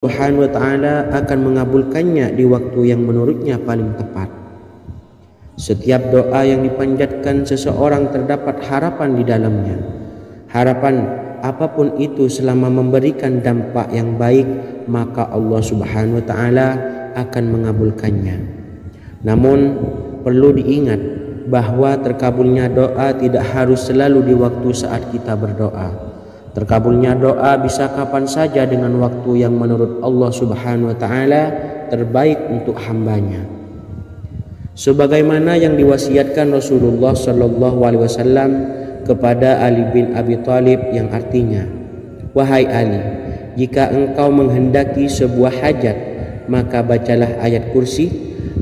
Subhanahu wa ta'ala akan mengabulkannya di waktu yang menurutnya paling tepat. Setiap doa yang dipanjatkan seseorang terdapat harapan di dalamnya. Harapan apapun itu selama memberikan dampak yang baik, maka Allah Subhanahu wa ta'ala akan mengabulkannya. Namun perlu diingat bahwa terkabulnya doa tidak harus selalu di waktu saat kita berdoa. Terkabulnya doa bisa kapan saja dengan waktu yang menurut Allah Subhanahu wa ta'ala terbaik untuk hambanya. Sebagaimana yang diwasiatkan Rasulullah sallallahu alaihi wasallam kepada Ali bin Abi Thalib, yang artinya, "Wahai Ali, jika engkau menghendaki sebuah hajat, maka bacalah ayat kursi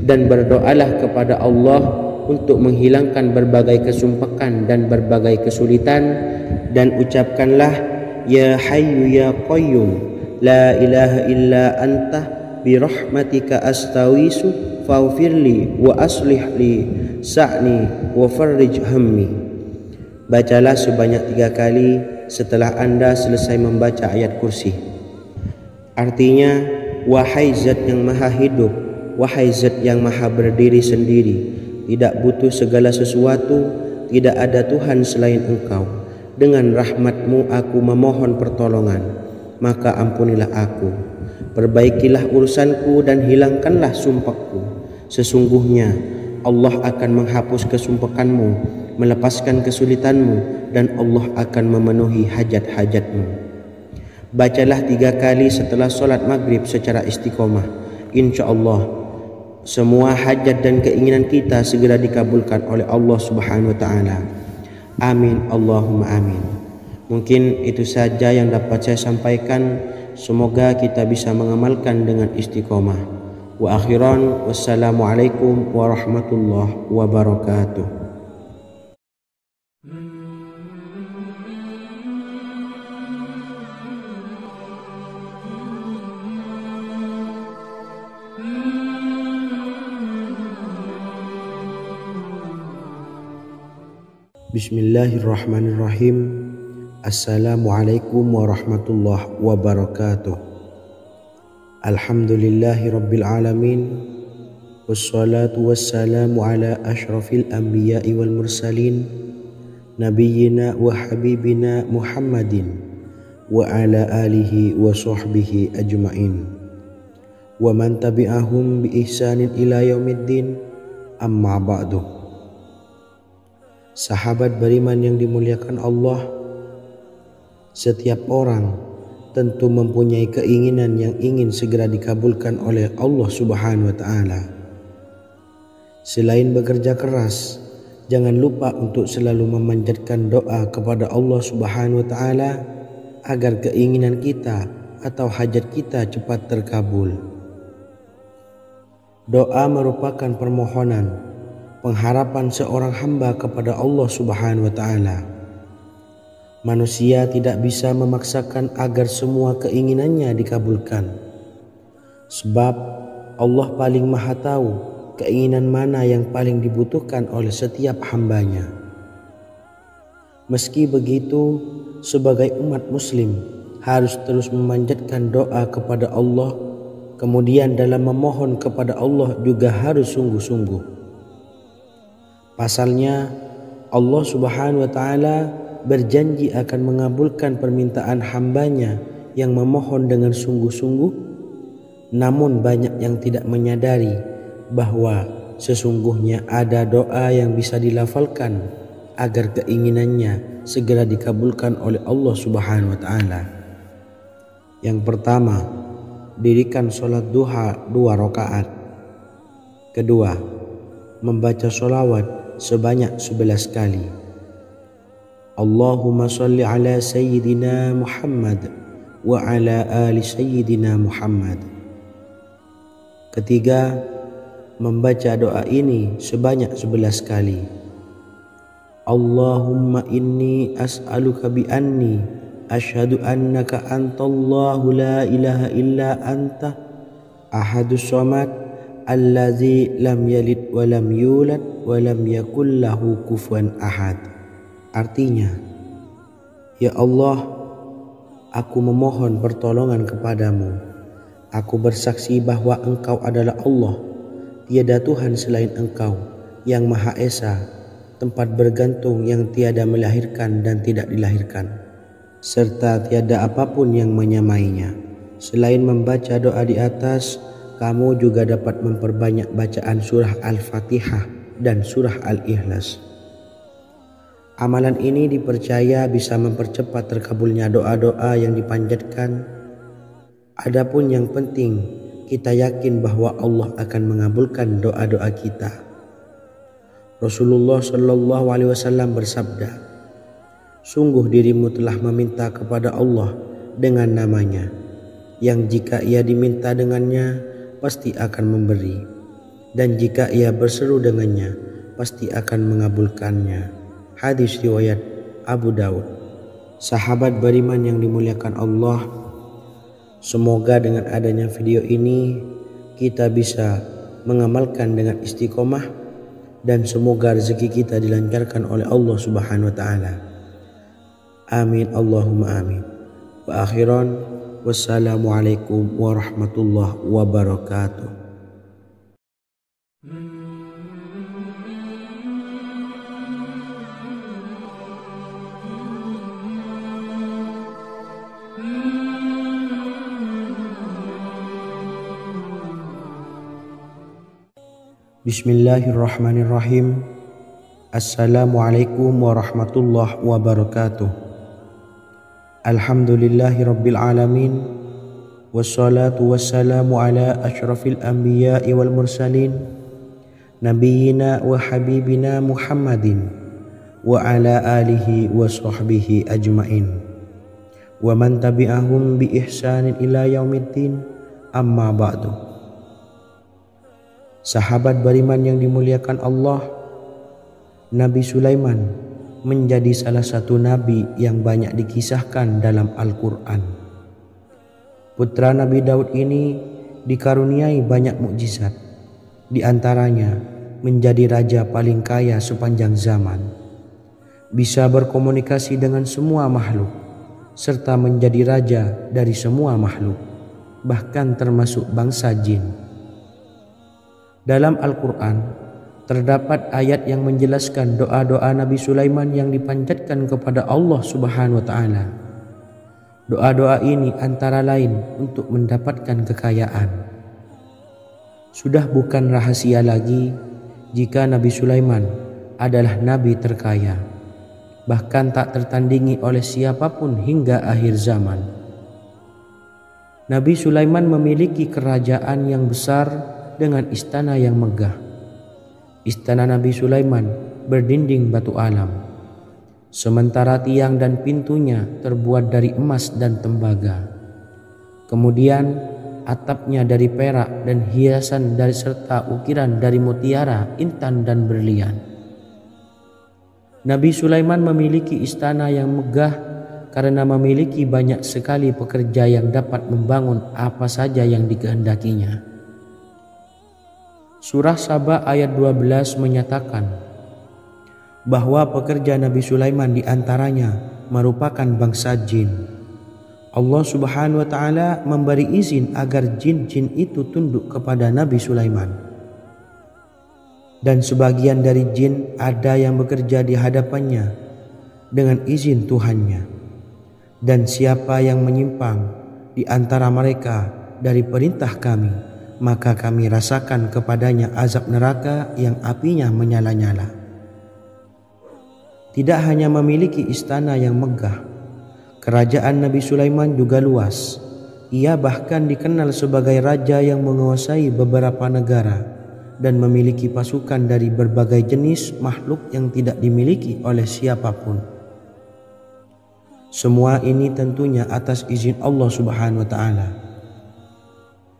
dan berdoalah kepada Allah untuk menghilangkan berbagai kesumpakan dan berbagai kesulitan, dan ucapkanlah, Ya Hayyu Ya Qayyum, La ilaha illa anta birahmatika astawisu faghfirli wa aslih li sa'ni wa farrij hammi." Bacalah sebanyak 3 kali setelah Anda selesai membaca ayat kursi. Artinya, wahai zat yang maha hidup, wahai zat yang maha berdiri sendiri, tidak butuh segala sesuatu, tidak ada Tuhan selain Engkau. Dengan rahmat-Mu aku memohon pertolongan, maka ampunilah aku. Perbaikilah urusanku dan hilangkanlah sumpahku. Sesungguhnya Allah akan menghapus kesumpakanmu, melepaskan kesulitanmu, dan Allah akan memenuhi hajat-hajatmu. Bacalah 3 kali setelah solat maghrib secara istiqomah. Insya Allah semua hajat dan keinginan kita segera dikabulkan oleh Allah Subhanahu wa ta'ala. Amin Allahumma amin. Mungkin itu saja yang dapat saya sampaikan. Semoga kita bisa mengamalkan dengan istiqomah. Wa akhiran, wassalamualaikum warahmatullahi wabarakatuh. Bismillahirrahmanirrahim. Assalamualaikum warahmatullahi wabarakatuh. Alhamdulillahi rabbil alamin. Wassalatu wassalamu ala ashrafil anbiya'i wal mursalin, nabiyyina wa habibina Muhammadin wa ala alihi wa sahbihi ajma'in wa man tabi'ahum bi ihsanin ila yaumiddin, amma ba'du. Sahabat beriman yang dimuliakan Allah, setiap orang tentu mempunyai keinginan yang ingin segera dikabulkan oleh Allah Subhanahu wa ta'ala. Selain bekerja keras, jangan lupa untuk selalu memanjatkan doa kepada Allah Subhanahu wa ta'ala agar keinginan kita atau hajat kita cepat terkabul. Doa merupakan permohonan, pengharapan seorang hamba kepada Allah Subhanahu wa ta'ala. Manusia tidak bisa memaksakan agar semua keinginannya dikabulkan, sebab Allah paling maha tahu keinginan mana yang paling dibutuhkan oleh setiap hambanya. Meski begitu, sebagai umat muslim harus terus memanjatkan doa kepada Allah, kemudian dalam memohon kepada Allah juga harus sungguh-sungguh. Pasalnya Allah Subhanahu wa ta'ala berjanji akan mengabulkan permintaan hambanya yang memohon dengan sungguh-sungguh. Namun banyak yang tidak menyadari bahwa sesungguhnya ada doa yang bisa dilafalkan agar keinginannya segera dikabulkan oleh Allah Subhanahu wa ta'ala. Yang pertama, dirikan sholat duha 2 rakaat. Kedua, membaca sholawat sebanyak 11 kali. Allahumma salli ala Sayyidina Muhammad wa ala ali Sayyidina Muhammad. Ketiga, membaca doa ini sebanyak 11 kali. Allahumma inni as'aluka bi anni asyhadu annaka antallahu la ilaha illa anta ahadus samad allazi lam yalid wa lam yulad wa lam yakul lahu kufuwan ahad. Artinya, ya Allah, aku memohon pertolongan kepadamu Aku bersaksi bahwa Engkau adalah Allah, tiada Tuhan selain Engkau, yang Maha Esa, tempat bergantung yang tiada melahirkan dan tidak dilahirkan, serta tiada apapun yang menyamainya. Selain membaca doa di atas, kamu juga dapat memperbanyak bacaan surah Al-Fatihah dan surah Al-Ikhlas. Amalan ini dipercaya bisa mempercepat terkabulnya doa-doa yang dipanjatkan. Adapun yang penting, kita yakin bahwa Allah akan mengabulkan doa-doa kita. Rasulullah Shallallahu Alaihi Wasallam bersabda, sungguh dirimu telah meminta kepada Allah dengan namanya, yang jika ia diminta dengannya, pasti akan memberi, dan jika ia berseru dengannya, pasti akan mengabulkannya. Hadis riwayat Abu Daud. Sahabat beriman yang dimuliakan Allah, semoga dengan adanya video ini kita bisa mengamalkan dengan istiqomah, dan semoga rezeki kita dilancarkan oleh Allah Subhanahu wa taala. Amin Allahumma amin. Wa akhiran, wassalamualaikum warahmatullahi wabarakatuh. Bismillahirrahmanirrahim. Assalamualaikum warahmatullahi wabarakatuh. Alhamdulillahi rabbil alamin, wassalatu wassalamu ala asyrafil anbiya'i wal mursalin, nabiyyina wa habibina Muhammadin wa ala alihi wa sahbihi ajmain, wa man tabi'ahum bi ihsanin ila yaumiddin, amma ba'du. Sahabat beriman yang dimuliakan Allah, Nabi Sulaiman menjadi salah satu nabi yang banyak dikisahkan dalam Al-Quran. Putra Nabi Daud ini dikaruniai banyak mukjizat, di antaranya menjadi raja paling kaya sepanjang zaman, bisa berkomunikasi dengan semua makhluk, serta menjadi raja dari semua makhluk, bahkan termasuk bangsa jin. Dalam Al-Quran terdapat ayat yang menjelaskan doa-doa Nabi Sulaiman yang dipanjatkan kepada Allah Subhanahu wa taala. Doa-doa ini antara lain untuk mendapatkan kekayaan. Sudah bukan rahasia lagi jika Nabi Sulaiman adalah nabi terkaya, bahkan tak tertandingi oleh siapapun hingga akhir zaman. Nabi Sulaiman memiliki kerajaan yang besar dengan istana yang megah. Istana Nabi Sulaiman berdinding batu alam, sementara tiang dan pintunya terbuat dari emas dan tembaga. Kemudian atapnya dari perak dan hiasan dari serta ukiran dari mutiara, intan dan berlian. Nabi Sulaiman memiliki istana yang megah karena memiliki banyak sekali pekerja yang dapat membangun apa saja yang dikehendakinya. Surah Saba ayat 12 menyatakan bahwa pekerja Nabi Sulaiman diantaranya merupakan bangsa jin. Allah Subhanahu wa taala memberi izin agar jin-jin itu tunduk kepada Nabi Sulaiman. Dan sebagian dari jin ada yang bekerja di hadapannya dengan izin Tuhannya. Dan siapa yang menyimpang di antara mereka dari perintah kami, maka kami rasakan kepadanya azab neraka yang apinya menyala-nyala. Tidak hanya memiliki istana yang megah, kerajaan Nabi Sulaiman juga luas. Ia bahkan dikenal sebagai raja yang menguasai beberapa negara dan memiliki pasukan dari berbagai jenis makhluk yang tidak dimiliki oleh siapapun. Semua ini tentunya atas izin Allah Subhanahu wa taala.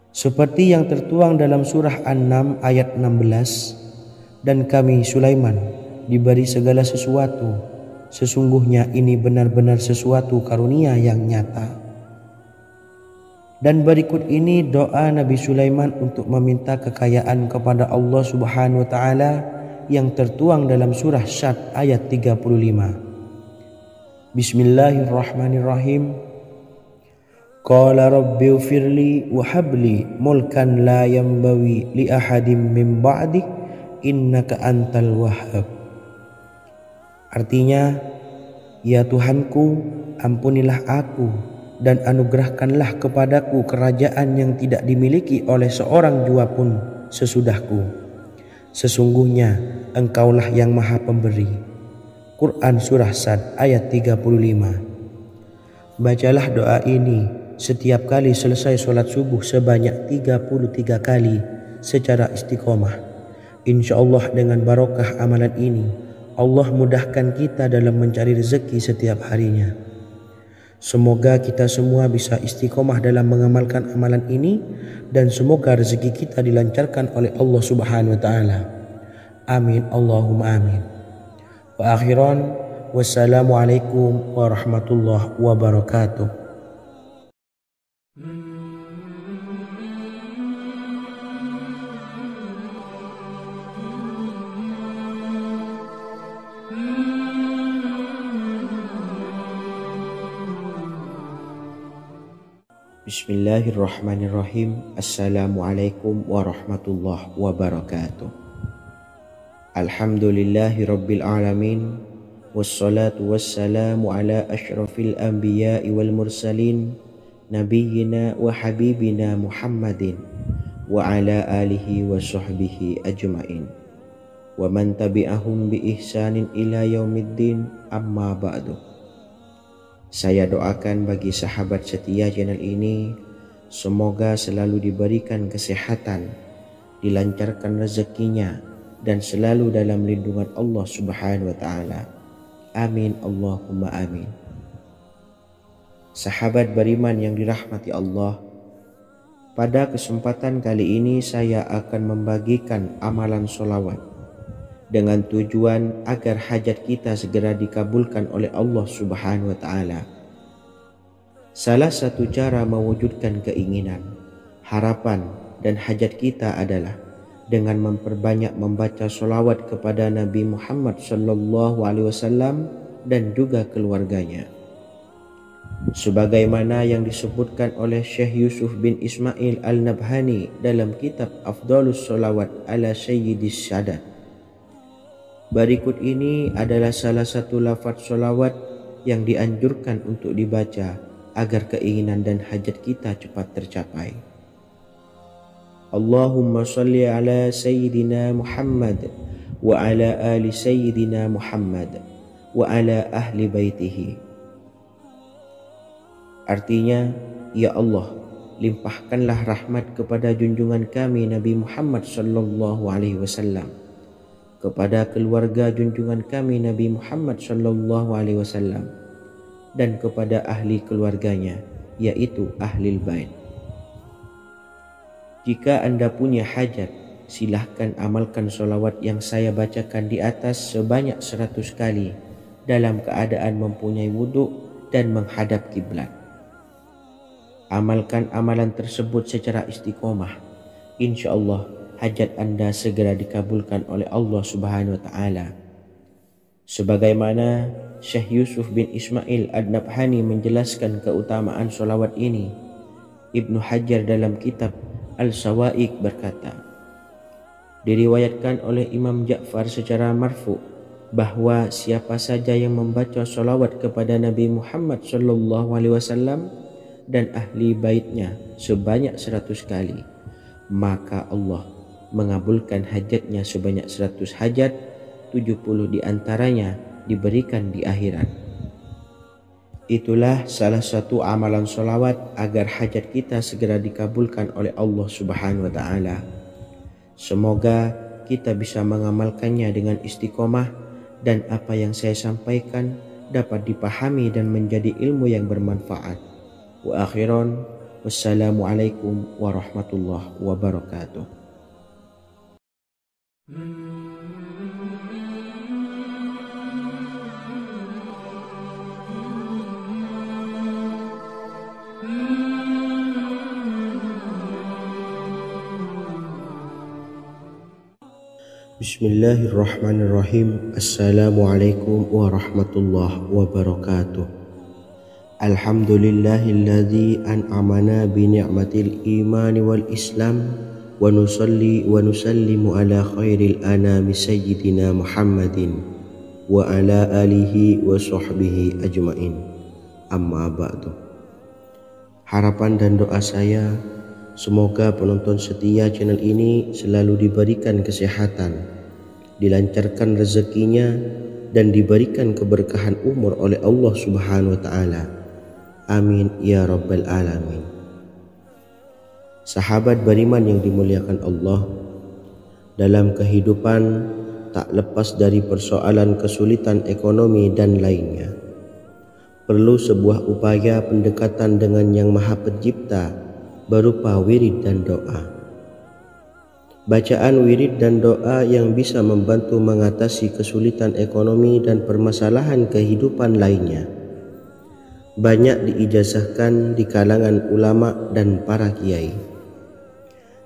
Seperti yang tertuang dalam surah An-Naml ayat 16, dan kami Sulaiman diberi segala sesuatu, sesungguhnya ini benar-benar sesuatu karunia yang nyata. Dan berikut ini doa Nabi Sulaiman untuk meminta kekayaan kepada Allah Subhanahu wa taala yang tertuang dalam surah Syad ayat 35. Bismillahirrahmanirrahim. Qala rabbi ighfirli wa habli mulkan la yanbawi li ahadin min ba'di innaka antal wahhab. Artinya, ya Tuhanku, ampunilah aku dan anugerahkanlah kepadaku kerajaan yang tidak dimiliki oleh seorang jua pun sesudahku. Sesungguhnya Engkaulah yang Maha Pemberi. Quran Surah Sad ayat 35. Bacalah doa ini setiap kali selesai sholat subuh sebanyak 33 kali secara istiqomah. Insya Allah dengan barokah amalan ini, Allah mudahkan kita dalam mencari rezeki setiap harinya. Semoga kita semua bisa istiqomah dalam mengamalkan amalan ini, dan semoga rezeki kita dilancarkan oleh Allah Subhanahu wa Ta'ala. Amin Allahumma amin. Wa akhiran, wassalamualaikum warahmatullahi wabarakatuh. Bismillahirrahmanirrahim. Assalamualaikum warahmatullahi wabarakatuh. Alhamdulillahi rabbil alamin. Wassalatu wassalamu ala ashrafil anbiya'i wal mursalin, nabiyyina wa habibina Muhammadin wa ala alihi wa sahbihi ajma'in wa man tabi'ahum bi ihsanin ila yaumiddin, amma ba'du. Saya doakan bagi sahabat setia channel ini, semoga selalu diberikan kesehatan, dilancarkan rezekinya, dan selalu dalam lindungan Allah Subhanahu wa Ta'ala. Amin Allahumma amin. Sahabat beriman yang dirahmati Allah, pada kesempatan kali ini saya akan membagikan amalan sholawat dengan tujuan agar hajat kita segera dikabulkan oleh Allah Subhanahu wa Ta'ala. Salah satu cara mewujudkan keinginan, harapan, dan hajat kita adalah dengan memperbanyak membaca sholawat kepada Nabi Muhammad SAW dan juga keluarganya. Sebagaimana yang disebutkan oleh Syekh Yusuf bin Ismail Al-Nabhani dalam kitab Afdhalus Sholawat ala Sayyidis Sadat. Berikut ini adalah salah satu lafaz sholawat yang dianjurkan untuk dibaca agar keinginan dan hajat kita cepat tercapai. Allahumma sholli ala Sayyidina Muhammad wa ala ali Sayyidina Muhammad wa ala ahli baitihi. Artinya, ya Allah, limpahkanlah rahmat kepada junjungan kami Nabi Muhammad SAW, kepada keluarga junjungan kami Nabi Muhammad SAW, dan kepada ahli keluarganya, yaitu ahlil bait. Jika Anda punya hajat, silahkan amalkan sholawat yang saya bacakan di atas sebanyak 100 kali dalam keadaan mempunyai wudhu dan menghadap kiblat. Amalkan amalan tersebut secara istiqomah. Insya Allah hajat Anda segera dikabulkan oleh Allah Subhanahu wa Ta'ala. Sebagaimana Syekh Yusuf bin Ismail Ad-Nabhani menjelaskan keutamaan sholawat ini, Ibnu Hajar dalam kitab Al-Sawa'iq berkata, diriwayatkan oleh Imam Ja'far secara marfu bahwa siapa saja yang membaca sholawat kepada Nabi Muhammad SAW dan ahli baitnya sebanyak 100 kali, maka Allah mengabulkan hajatnya sebanyak 100 hajat, 70 diantaranya diberikan di akhirat. Itulah salah satu amalan sholawat agar hajat kita segera dikabulkan oleh Allah Subhanahu wa Ta'ala. Semoga kita bisa mengamalkannya dengan istiqomah, dan apa yang saya sampaikan dapat dipahami dan menjadi ilmu yang bermanfaat. Wa akhiran, wassalamualaikum warahmatullahi wabarakatuh. Bismillahirrahmanirrahim. Assalamualaikum warahmatullahi wabarakatuh. Alhamdulillahilladzi an'amana bi ni'matil iman wal islam wa nusalli wa nusallimu ala khairil anami sayyidina Muhammadin wa ala alihi wa sahbihi ajmain. Amma ba'du. Harapan dan doa saya, semoga penonton setia channel ini selalu diberikan kesehatan, dilancarkan rezekinya, dan diberikan keberkahan umur oleh Allah Subhanahu wa Ta'ala. Amin ya Rabbal Alamin. Sahabat beriman yang dimuliakan Allah, dalam kehidupan tak lepas dari persoalan kesulitan ekonomi dan lainnya. Perlu sebuah upaya pendekatan dengan Yang Maha Pencipta berupa wirid dan doa. Bacaan wirid dan doa yang bisa membantu mengatasi kesulitan ekonomi dan permasalahan kehidupan lainnya banyak diijazahkan di kalangan ulama dan para kiai.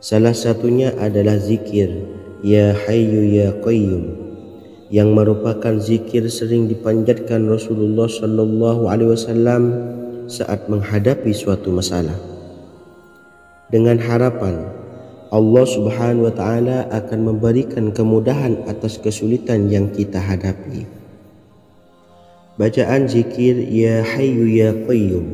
Salah satunya adalah zikir Ya Hayyu Ya Qayyum, yang merupakan zikir sering dipanjatkan Rasulullah SAW saat menghadapi suatu masalah, dengan harapan Allah Subhanahu wa Ta'ala akan memberikan kemudahan atas kesulitan yang kita hadapi. Bacaan zikir Ya Hayyu Ya Qayyum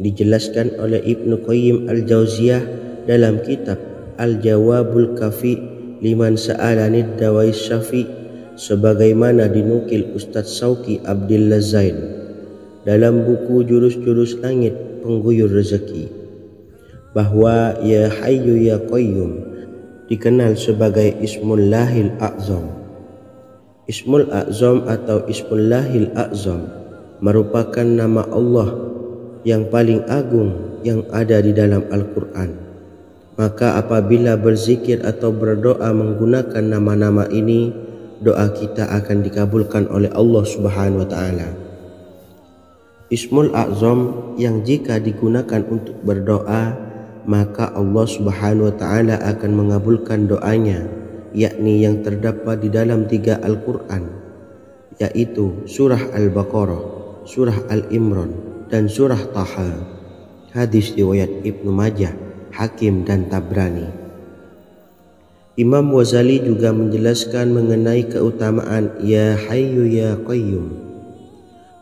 dijelaskan oleh Ibnu Qayyim Al-Jauziyah dalam kitab Al-Jawabul Kafi liman sa'alanid dawais syafi, sebagaimana dinukil Ustadz Sauki Abdillah Zain dalam buku Jurus-Jurus Langit Pengguyur Rezeki, bahwa Ya Hayyu Ya Qayyum dikenal sebagai Ismullahil A'zam. Ismul A'zam atau Ismullahil A'zam merupakan nama Allah yang paling agung yang ada di dalam Al-Quran. Maka apabila berzikir atau berdoa menggunakan nama-nama ini, doa kita akan dikabulkan oleh Allah Subhanahu wa Ta'ala. Ismul A'zam yang jika digunakan untuk berdoa, maka Allah Subhanahu wa Ta'ala akan mengabulkan doanya, yakni yang terdapat di dalam 3 Al-Quran, yaitu surah Al-Baqarah, surah Al-Imran, dan surah Taha. Hadis riwayat Ibnu Majah, Hakim, dan Tabrani. Imam Ghazali juga menjelaskan mengenai keutamaan Ya Hayyu Ya Qayyum.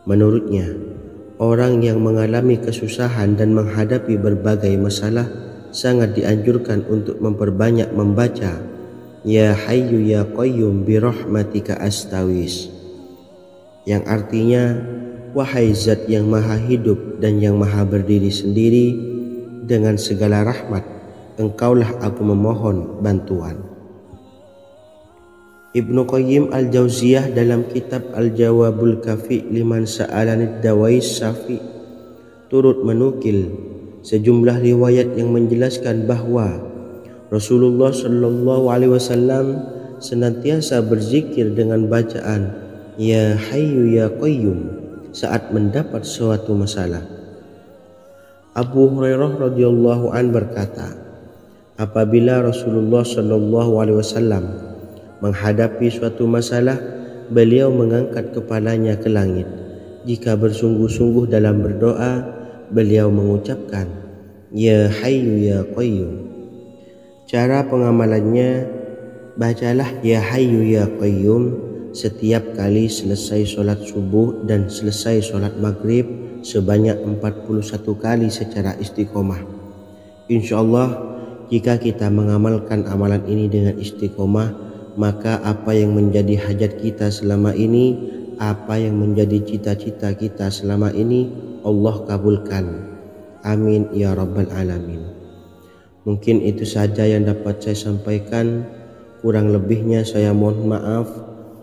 Menurutnya, orang yang mengalami kesusahan dan menghadapi berbagai masalah sangat dianjurkan untuk memperbanyak membaca Ya Hayyu Ya Qayyum bi rahmatika astawis, yang artinya wahai zat yang maha hidup dan yang maha berdiri sendiri, dengan segala rahmat engkaulah aku memohon bantuan. Ibnu Qayyim Al-Jauziyah dalam kitab Al-Jawabul Kafi liman sa'alanid dawais syafi turut menukil sejumlah riwayat yang menjelaskan bahwa Rasulullah SAW senantiasa berzikir dengan bacaan Ya Hayyu Ya Qayyum saat mendapat suatu masalah. Abu Hurairah radhiyallahu an berkata, apabila Rasulullah SAW menghadapi suatu masalah, beliau mengangkat kepalanya ke langit. Jika bersungguh-sungguh dalam berdoa, beliau mengucapkan Ya Hayyu Ya Qayyum. Cara pengamalannya, bacalah Ya Hayyu Ya Qayyum setiap kali selesai sholat subuh dan selesai sholat maghrib sebanyak 41 kali secara istiqomah. InsyaAllah jika kita mengamalkan amalan ini dengan istiqomah, maka apa yang menjadi hajat kita selama ini, apa yang menjadi cita-cita kita selama ini, Allah kabulkan. Amin ya Rabbal Alamin. Mungkin itu saja yang dapat saya sampaikan. Kurang lebihnya saya mohon maaf.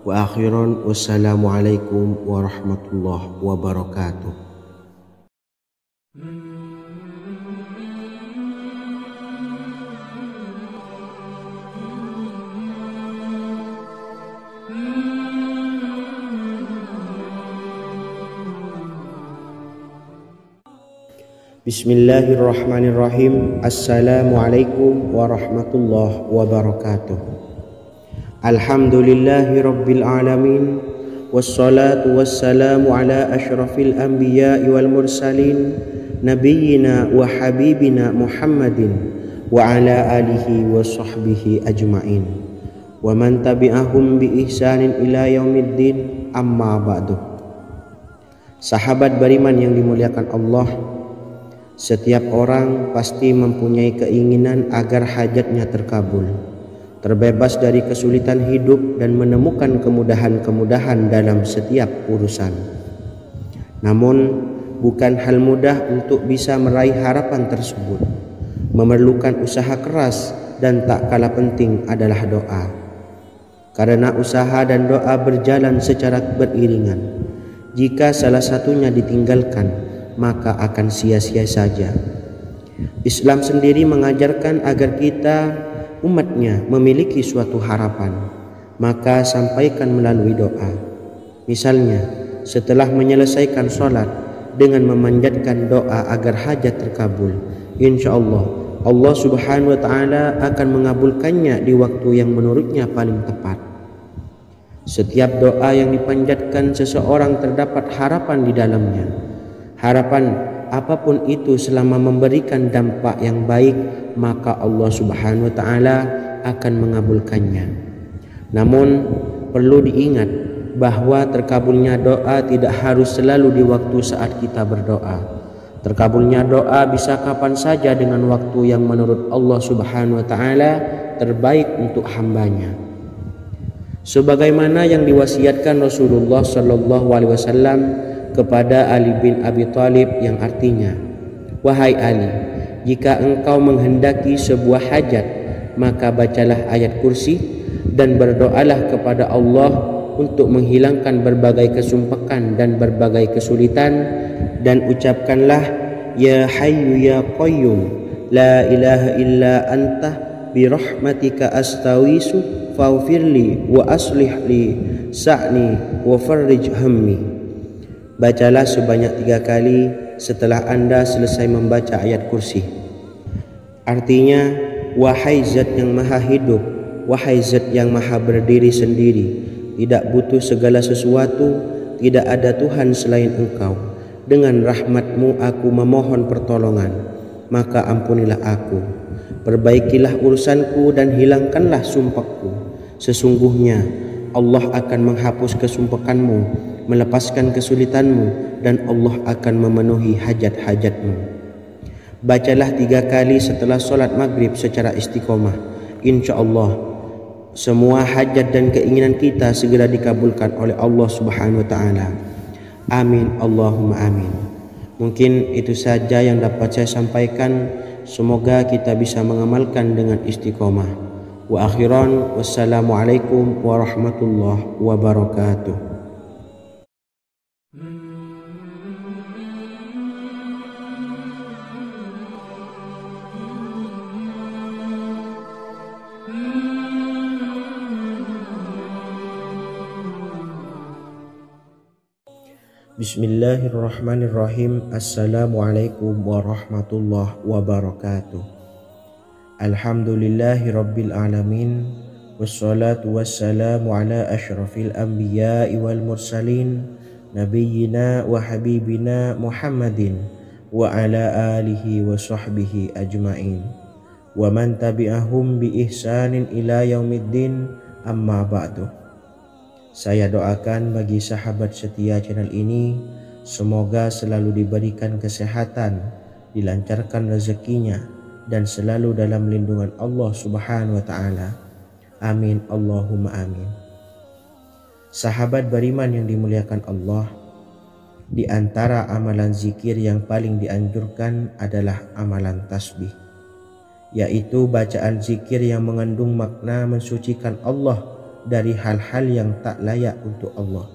Wa akhiran, wassalamualaikum warahmatullahi wabarakatuh. Bismillahirrahmanirrahim. Assalamualaikum warahmatullahi wabarakatuh. Alhamdulillahi rabbil alamin, wassalatu wassalamu ala asyrafil anbiya'i wal mursalin nabiyyina wa habibina Muhammadin wa ala alihi wa sahbihi ajma'in wa man tabi'ahum bi ihsanin ila yaumiddin, amma ba'du. Sahabat beriman yang dimuliakan Allah, setiap orang pasti mempunyai keinginan agar hajatnya terkabul, terbebas dari kesulitan hidup dan menemukan kemudahan-kemudahan dalam setiap urusan. Namun bukan hal mudah untuk bisa meraih harapan tersebut. Memerlukan usaha keras dan tak kalah penting adalah doa. Karena usaha dan doa berjalan secara beriringan. Jika salah satunya ditinggalkan, maka akan sia-sia saja. Islam sendiri mengajarkan agar kita umatnya memiliki suatu harapan, maka sampaikan melalui doa. Misalnya, setelah menyelesaikan sholat dengan memanjatkan doa agar hajat terkabul, insya Allah subhanahu wa ta'ala akan mengabulkannya di waktu yang menurutnya paling tepat. Setiap doa yang dipanjatkan seseorang terdapat harapan di dalamnya. Harapan apapun itu selama memberikan dampak yang baik, maka Allah subhanahu wa ta'ala akan mengabulkannya. Namun perlu diingat bahwa terkabulnya doa tidak harus selalu di waktu saat kita berdoa. Terkabulnya doa bisa kapan saja dengan waktu yang menurut Allah subhanahu wa ta'ala terbaik untuk hambanya. Sebagaimana yang diwasiatkan Rasulullah sallallahu alaihi wasallam kepada Ali bin Abi Thalib, yang artinya, wahai Ali, jika engkau menghendaki sebuah hajat, maka bacalah ayat kursi dan berdoalah kepada Allah untuk menghilangkan berbagai kesumpakan dan berbagai kesulitan, dan ucapkanlah, ya hayyu ya qayyum la ilaha illa anta birahmatika astawisu faghfirli wa aslih li sa'ni wa farrij hammi. Bacalah sebanyak 3 kali setelah Anda selesai membaca ayat kursi. Artinya, wahai zat yang maha hidup, wahai zat yang maha berdiri sendiri, tidak butuh segala sesuatu, tidak ada Tuhan selain Engkau. Dengan rahmat-Mu aku memohon pertolongan, maka ampunilah aku. Perbaikilah urusanku dan hilangkanlah sumpahku. Sesungguhnya Allah akan menghapus kesumpakanmu, melepaskan kesulitanmu, dan Allah akan memenuhi hajat-hajatmu. Bacalah 3 kali setelah solat maghrib secara istiqomah. Insya Allah semua hajat dan keinginan kita segera dikabulkan oleh Allah subhanahu wa ta'ala. Amin, Allahumma amin. Mungkin itu saja yang dapat saya sampaikan. Semoga kita bisa mengamalkan dengan istiqomah. Wa akhiran, wassalamualaikum warahmatullahi wabarakatuh. Bismillahirrahmanirrahim. Assalamualaikum warahmatullahi wabarakatuh. Alhamdulillahi rabbil alamin, wassalatu wassalamu ala asyrafil anbiya'i wal mursalin nabiyyina wa habibina Muhammadin wa ala alihi wa sahbihi ajma'in wa man tabi'ahum bi ihsanin ila yaumiddin, amma ba'du. Saya doakan bagi sahabat setia channel ini, semoga selalu diberikan kesehatan, dilancarkan rezekinya, dan selalu dalam lindungan Allah subhanahu wa ta'ala. Amin, Allahumma amin. Sahabat beriman yang dimuliakan Allah, di antara amalan zikir yang paling dianjurkan adalah amalan tasbih, yaitu bacaan zikir yang mengandung makna mensucikan Allah dari hal-hal yang tak layak untuk Allah.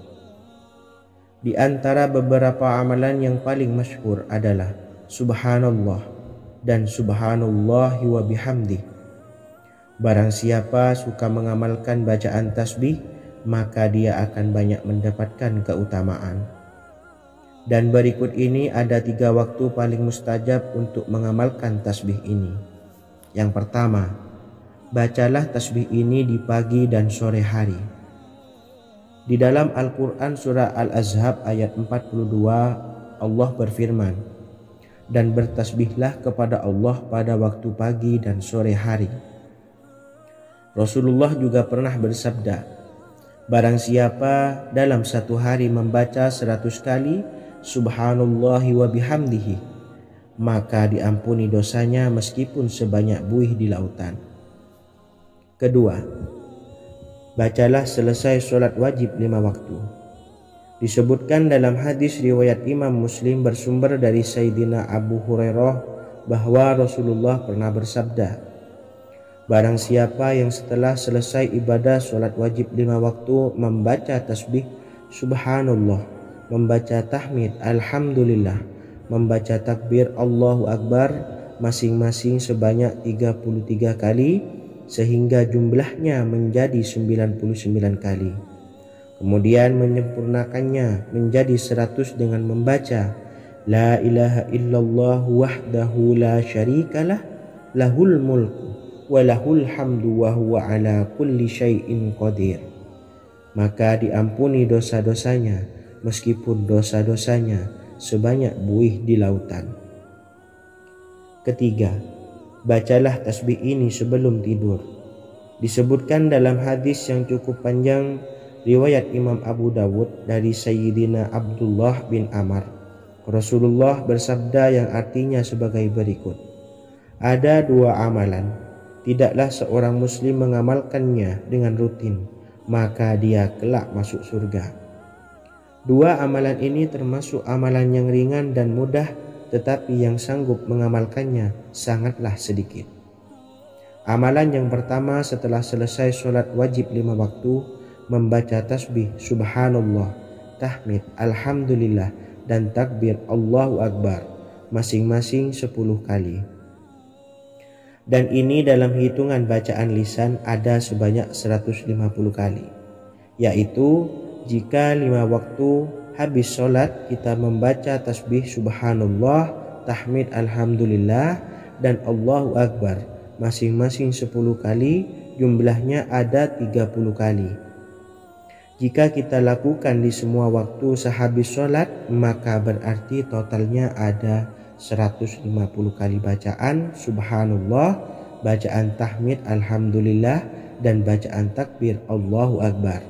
Di antara beberapa amalan yang paling masyhur adalah subhanallah dan subhanallahi wa bihamdi. Barang siapa suka mengamalkan bacaan tasbih, maka dia akan banyak mendapatkan keutamaan. Dan berikut ini ada 3 waktu paling mustajab untuk mengamalkan tasbih ini. Yang pertama, bacalah tasbih ini di pagi dan sore hari. Di dalam Al-Quran surah Al-Ahzab ayat 42 Allah berfirman, dan bertasbihlah kepada Allah pada waktu pagi dan sore hari. Rasulullah juga pernah bersabda, barang siapa dalam satu hari membaca 100 kali Subhanallahi wa bihamdihi, maka diampuni dosanya meskipun sebanyak buih di lautan. Kedua, bacalah selesai sholat wajib 5 waktu. Disebutkan dalam hadis riwayat Imam Muslim bersumber dari Sayyidina Abu Hurairah bahwa Rasulullah pernah bersabda, barang siapa yang setelah selesai ibadah sholat wajib 5 waktu membaca tasbih Subhanallah, membaca tahmid Alhamdulillah, membaca takbir Allahu Akbar masing-masing sebanyak 33 kali sehingga jumlahnya menjadi 99 kali. Kemudian menyempurnakannya menjadi 100 dengan membaca La ilaha illallah wahdahu la syarikalah lahul mulku wa lahul hamdu wa huwa ala kulli syai'in qadir. Maka diampuni dosa-dosanya meskipun dosa-dosanya sebanyak buih di lautan. Ketiga, bacalah tasbih ini sebelum tidur. Disebutkan dalam hadis yang cukup panjang riwayat Imam Abu Dawud dari Sayyidina Abdullah bin Amr. Rasulullah bersabda yang artinya sebagai berikut. Ada 2 amalan, tidaklah seorang muslim mengamalkannya dengan rutin, maka dia kelak masuk surga. 2 amalan ini termasuk amalan yang ringan dan mudah, tetapi yang sanggup mengamalkannya sangatlah sedikit. Amalan yang pertama setelah selesai sholat wajib 5 waktu, membaca tasbih Subhanallah, tahmid Alhamdulillah, dan takbir Allahu Akbar masing-masing 10 kali. Dan ini dalam hitungan bacaan lisan ada sebanyak 150 kali, yaitu jika 5 waktu habis sholat kita membaca tasbih Subhanallah, tahmid Alhamdulillah, dan Allahu Akbar masing-masing 10 kali, jumlahnya ada 30 kali. Jika kita lakukan di semua waktu sehabis sholat, maka berarti totalnya ada 150 kali bacaan Subhanallah, bacaan tahmid Alhamdulillah, dan bacaan takbir Allahu Akbar.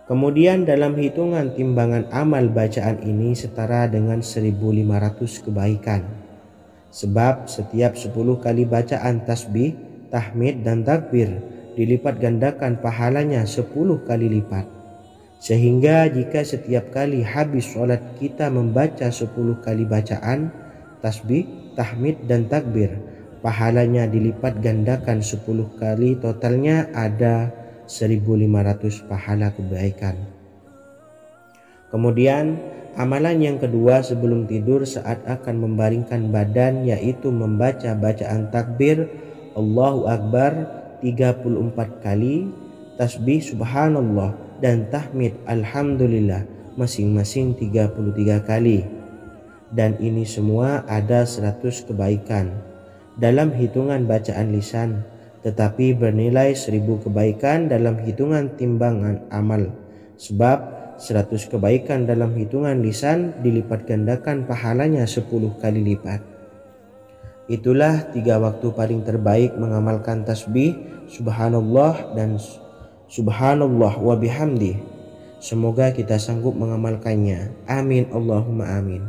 Kemudian dalam hitungan timbangan amal bacaan ini setara dengan 1500 kebaikan. Sebab setiap 10 kali bacaan tasbih, tahmid, dan takbir dilipat gandakan pahalanya 10 kali lipat. Sehingga jika setiap kali habis sholat kita membaca 10 kali bacaan tasbih, tahmid, dan takbir, pahalanya dilipat gandakan 10 kali, totalnya ada 1500 pahala kebaikan. Kemudian amalan yang kedua sebelum tidur saat akan membaringkan badan, yaitu membaca bacaan takbir Allahu Akbar 34 kali, tasbih Subhanallah, dan tahmid Alhamdulillah masing-masing 33 kali. Dan ini semua ada 100 kebaikan dalam hitungan bacaan lisan, tetapi bernilai 1000 kebaikan dalam hitungan timbangan amal. Sebab 100 kebaikan dalam hitungan lisan dilipat gandakan pahalanya 10 kali lipat. Itulah 3 waktu paling terbaik mengamalkan tasbih Subhanallah dan Subhanallah wa bihamdi. Semoga kita sanggup mengamalkannya. Amin Allahumma amin.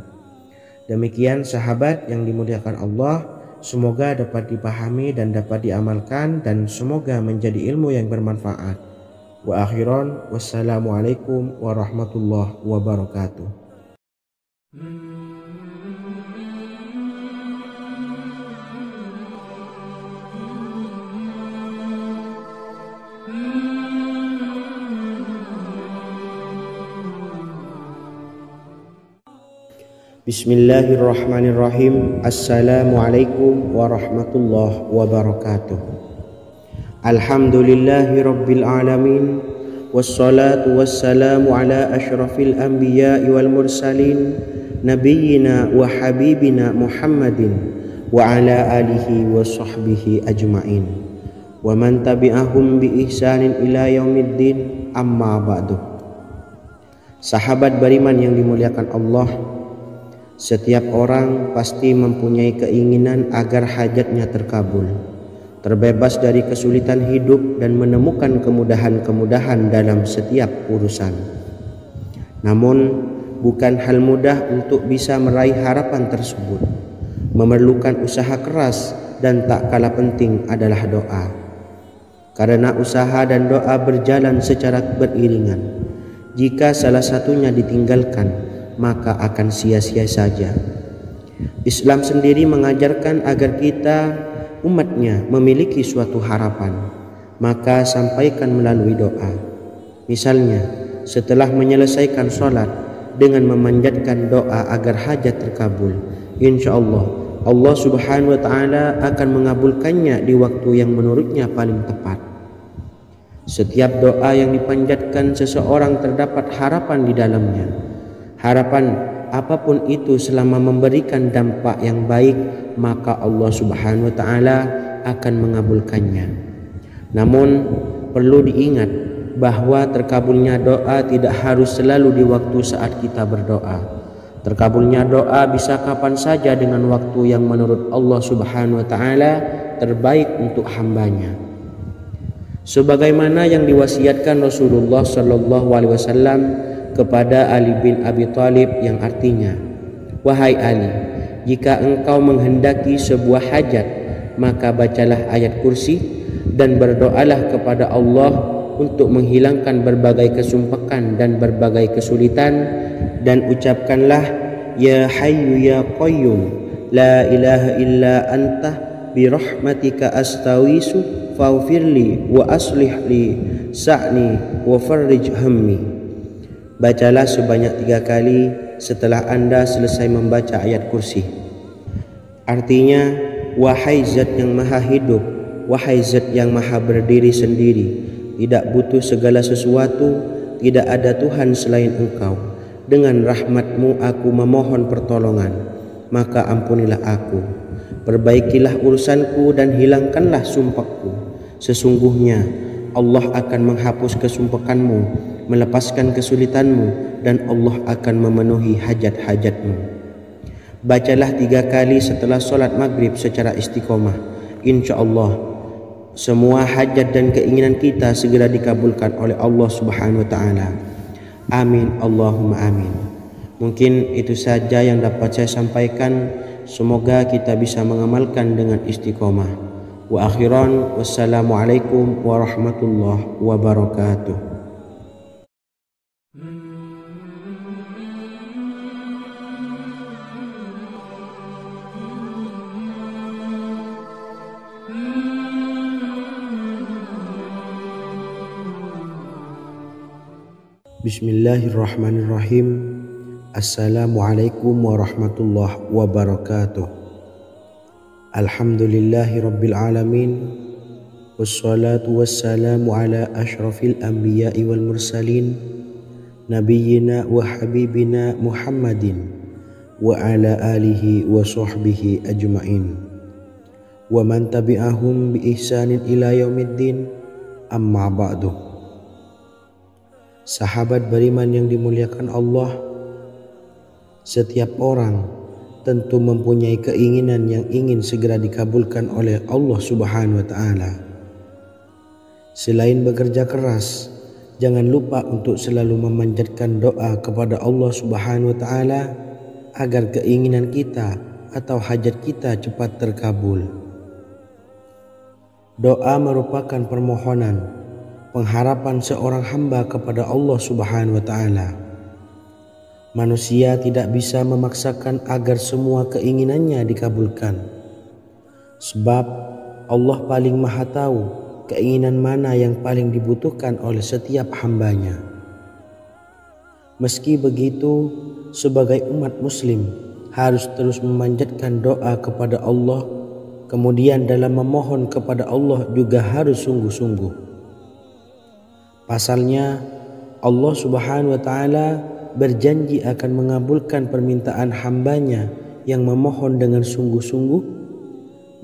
Demikian sahabat yang dimuliakan Allah, semoga dapat dipahami dan dapat diamalkan, dan semoga menjadi ilmu yang bermanfaat. Wa akhiran, wassalamualaikum warahmatullahi wabarakatuh. Bismillahirrahmanirrahim. Assalamualaikum warahmatullahi wabarakatuh. Alhamdulillahi rabbil alamin, wassalatu wassalamu ala asyrafil anbiya'i wal mursalin, nabiyyina wa habibina Muhammadin wa ala alihi wa sahbihi ajma'in. wa man tabi'ahum bi ihsanin ila yaumiddin, amma ba'du. Sahabat beriman yang dimuliakan Allah, setiap orang pasti mempunyai keinginan agar hajatnya terkabul, terbebas dari kesulitan hidup dan menemukan kemudahan-kemudahan dalam setiap urusan. Namun bukan hal mudah untuk bisa meraih harapan tersebut. Memerlukan usaha keras dan tak kalah penting adalah doa. Karena usaha dan doa berjalan secara beriringan. Jika salah satunya ditinggalkan, maka akan sia-sia saja. Islam sendiri mengajarkan agar kita umatnya memiliki suatu harapan, maka sampaikan melalui doa. Misalnya, setelah menyelesaikan sholat dengan memanjatkan doa agar hajat terkabul, insya Allah Subhanahu wa Ta'ala akan mengabulkannya di waktu yang menurutnya paling tepat. Setiap doa yang dipanjatkan seseorang terdapat harapan di dalamnya. Harapan apapun itu selama memberikan dampak yang baik, maka Allah Subhanahu wa Ta'ala akan mengabulkannya. Namun perlu diingat bahwa terkabulnya doa tidak harus selalu di waktu saat kita berdoa. Terkabulnya doa bisa kapan saja dengan waktu yang menurut Allah Subhanahu wa Ta'ala terbaik untuk hambanya. Sebagaimana yang diwasiatkan Rasulullah sallallahu alaihi wasallam kepada Ali bin Abi Thalib, yang artinya, wahai Ali, jika engkau menghendaki sebuah hajat, maka bacalah ayat kursi dan berdoalah kepada Allah untuk menghilangkan berbagai kesumpakan dan berbagai kesulitan, dan ucapkanlah, ya hayyu ya qayyum la ilaha illa anta birahmatika astawisu faghfirli wa aslih li sa'ni wa farrij hammi. Bacalah sebanyak 3 kali setelah Anda selesai membaca ayat kursi. Artinya, wahai zat yang maha hidup, wahai zat yang maha berdiri sendiri, tidak butuh segala sesuatu, tidak ada Tuhan selain Engkau. Dengan rahmat-Mu aku memohon pertolongan, maka ampunilah aku. Perbaikilah urusanku dan hilangkanlah sumpahku. Sesungguhnya Allah akan menghapus kesumpakanmu, melepaskan kesulitanmu, dan Allah akan memenuhi hajat-hajatmu. Bacalah 3 kali setelah sholat maghrib secara istiqomah. Insya Allah semua hajat dan keinginan kita segera dikabulkan oleh Allah Subhanahu wa Ta'ala. Amin, Allahumma amin. Mungkin itu saja yang dapat saya sampaikan. Semoga kita bisa mengamalkan dengan istiqomah. Wa akhiran, wassalamualaikum warahmatullahi wabarakatuh. Bismillahirrahmanirrahim. Assalamualaikum warahmatullahi wabarakatuh. Alhamdulillahi rabbil alamin, wassalatu wassalamu ala ashrafil anbiya'i wal mursalin, nabiyyina wa habibina Muhammadin wa ala alihi wa sahbihi ajma'in, wa man tabi'ahum bi ihsanin ila yaumiddin, amma ba'du. Sahabat beriman yang dimuliakan Allah, setiap orang tentu mempunyai keinginan yang ingin segera dikabulkan oleh Allah Subhanahu wa Ta'ala. Selain bekerja keras, jangan lupa untuk selalu memanjatkan doa kepada Allah Subhanahu wa Ta'ala agar keinginan kita atau hajat kita cepat terkabul. Doa merupakan permohonan, pengharapan seorang hamba kepada Allah Subhanahu wa Ta'ala. Manusia tidak bisa memaksakan agar semua keinginannya dikabulkan, sebab Allah paling maha tahu keinginan mana yang paling dibutuhkan oleh setiap hambanya. Meski begitu, sebagai umat muslim harus terus memanjatkan doa kepada Allah, kemudian dalam memohon kepada Allah juga harus sungguh-sungguh. Pasalnya, Allah Subhanahu wa Ta'ala berjanji akan mengabulkan permintaan hambanya yang memohon dengan sungguh-sungguh.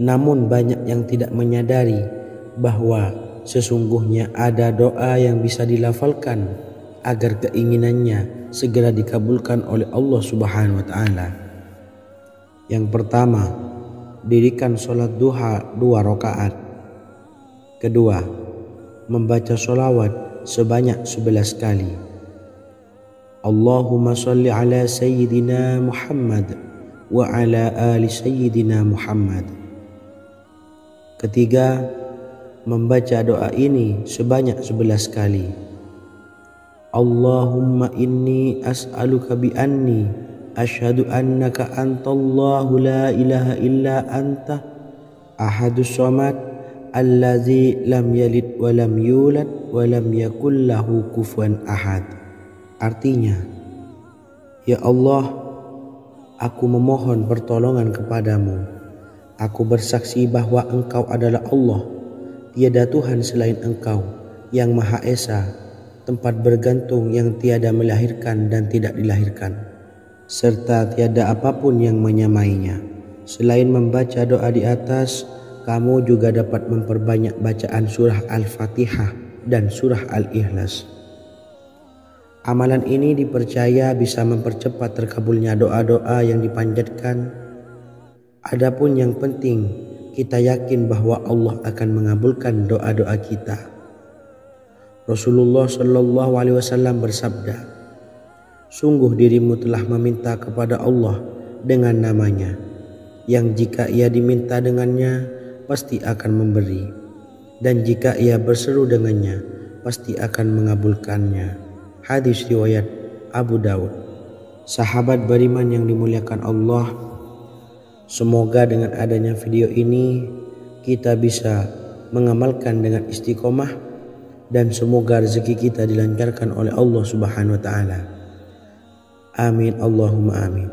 Namun banyak yang tidak menyadari bahwa sesungguhnya ada doa yang bisa dilafalkan agar keinginannya segera dikabulkan oleh Allah Subhanahu wa taala. Yang pertama, dirikan sholat duha 2 rakaat. Kedua, membaca sholawat sebanyak 11 kali. Allahumma sholli ala sayyidina Muhammad wa ala ali sayyidina Muhammad. Ketiga, membaca doa ini sebanyak 11 kali. Allahumma inni as'aluka bi anni asyhadu annaka antallahu la ilaha illa anta ahadus samad allazi lam yalid wa lam yulad wa lam yakul lahu kufuwan ahad. Artinya, ya Allah, aku memohon pertolongan kepadamu. Aku bersaksi bahwa Engkau adalah Allah, tiada Tuhan selain Engkau yang Maha Esa, tempat bergantung yang tiada melahirkan dan tidak dilahirkan, serta tiada apapun yang menyamainya. Selain membaca doa di atas, kamu juga dapat memperbanyak bacaan surah Al-Fatihah dan surah Al-Ikhlas. Amalan ini dipercaya bisa mempercepat terkabulnya doa-doa yang dipanjatkan. Adapun yang penting, kita yakin bahwa Allah akan mengabulkan doa-doa kita. Rasulullah Shallallahu Alaihi Wasallam bersabda, sungguh dirimu telah meminta kepada Allah dengan namanya, yang jika ia diminta dengannya, pasti akan memberi, dan jika ia berseru dengannya, pasti akan mengabulkannya. Hadis riwayat Abu Daud. Sahabat beriman yang dimuliakan Allah, semoga dengan adanya video ini kita bisa mengamalkan dengan istiqomah, dan semoga rezeki kita dilancarkan oleh Allah Subhanahu wa taala. Amin Allahumma amin.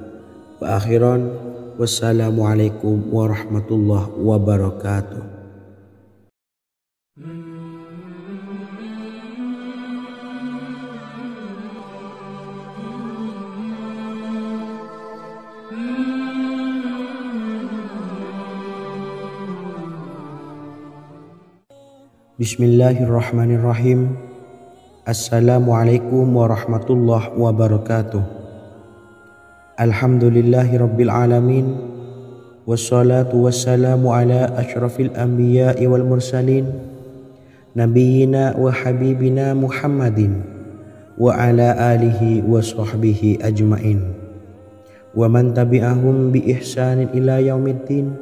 Wa akhiran, wassalamualaikum warahmatullahi wabarakatuh. Bismillahirrahmanirrahim. Assalamualaikum warahmatullahi wabarakatuh. Alhamdulillahi rabbil alamin. Wassalatu wassalamu ala asyrafil anbiya'i wal mursalin, nabiyyina wa habibina Muhammadin wa ala alihi wa sahbihi ajmain, wa man tabi'ahum bi ihsanin ila yaumiddin,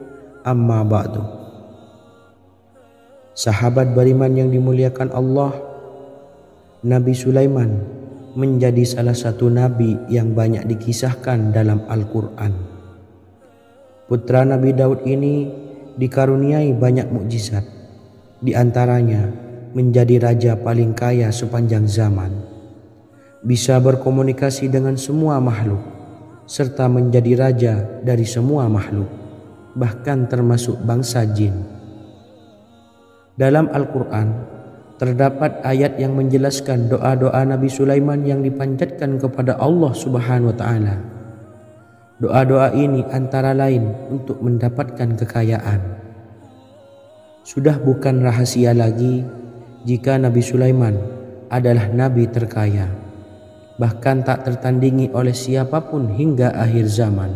amma ba'du. Sahabat beriman yang dimuliakan Allah, Nabi Sulaiman menjadi salah satu nabi yang banyak dikisahkan dalam Al-Quran. Putra Nabi Daud ini dikaruniai banyak mukjizat, di antaranya menjadi raja paling kaya sepanjang zaman, bisa berkomunikasi dengan semua makhluk, serta menjadi raja dari semua makhluk, bahkan termasuk bangsa jin. Dalam Al-Quran terdapat ayat yang menjelaskan doa-doa Nabi Sulaiman yang dipanjatkan kepada Allah Subhanahu wa taala. Doa-doa ini antara lain untuk mendapatkan kekayaan. Sudah bukan rahasia lagi jika Nabi Sulaiman adalah nabi terkaya, bahkan tak tertandingi oleh siapapun hingga akhir zaman.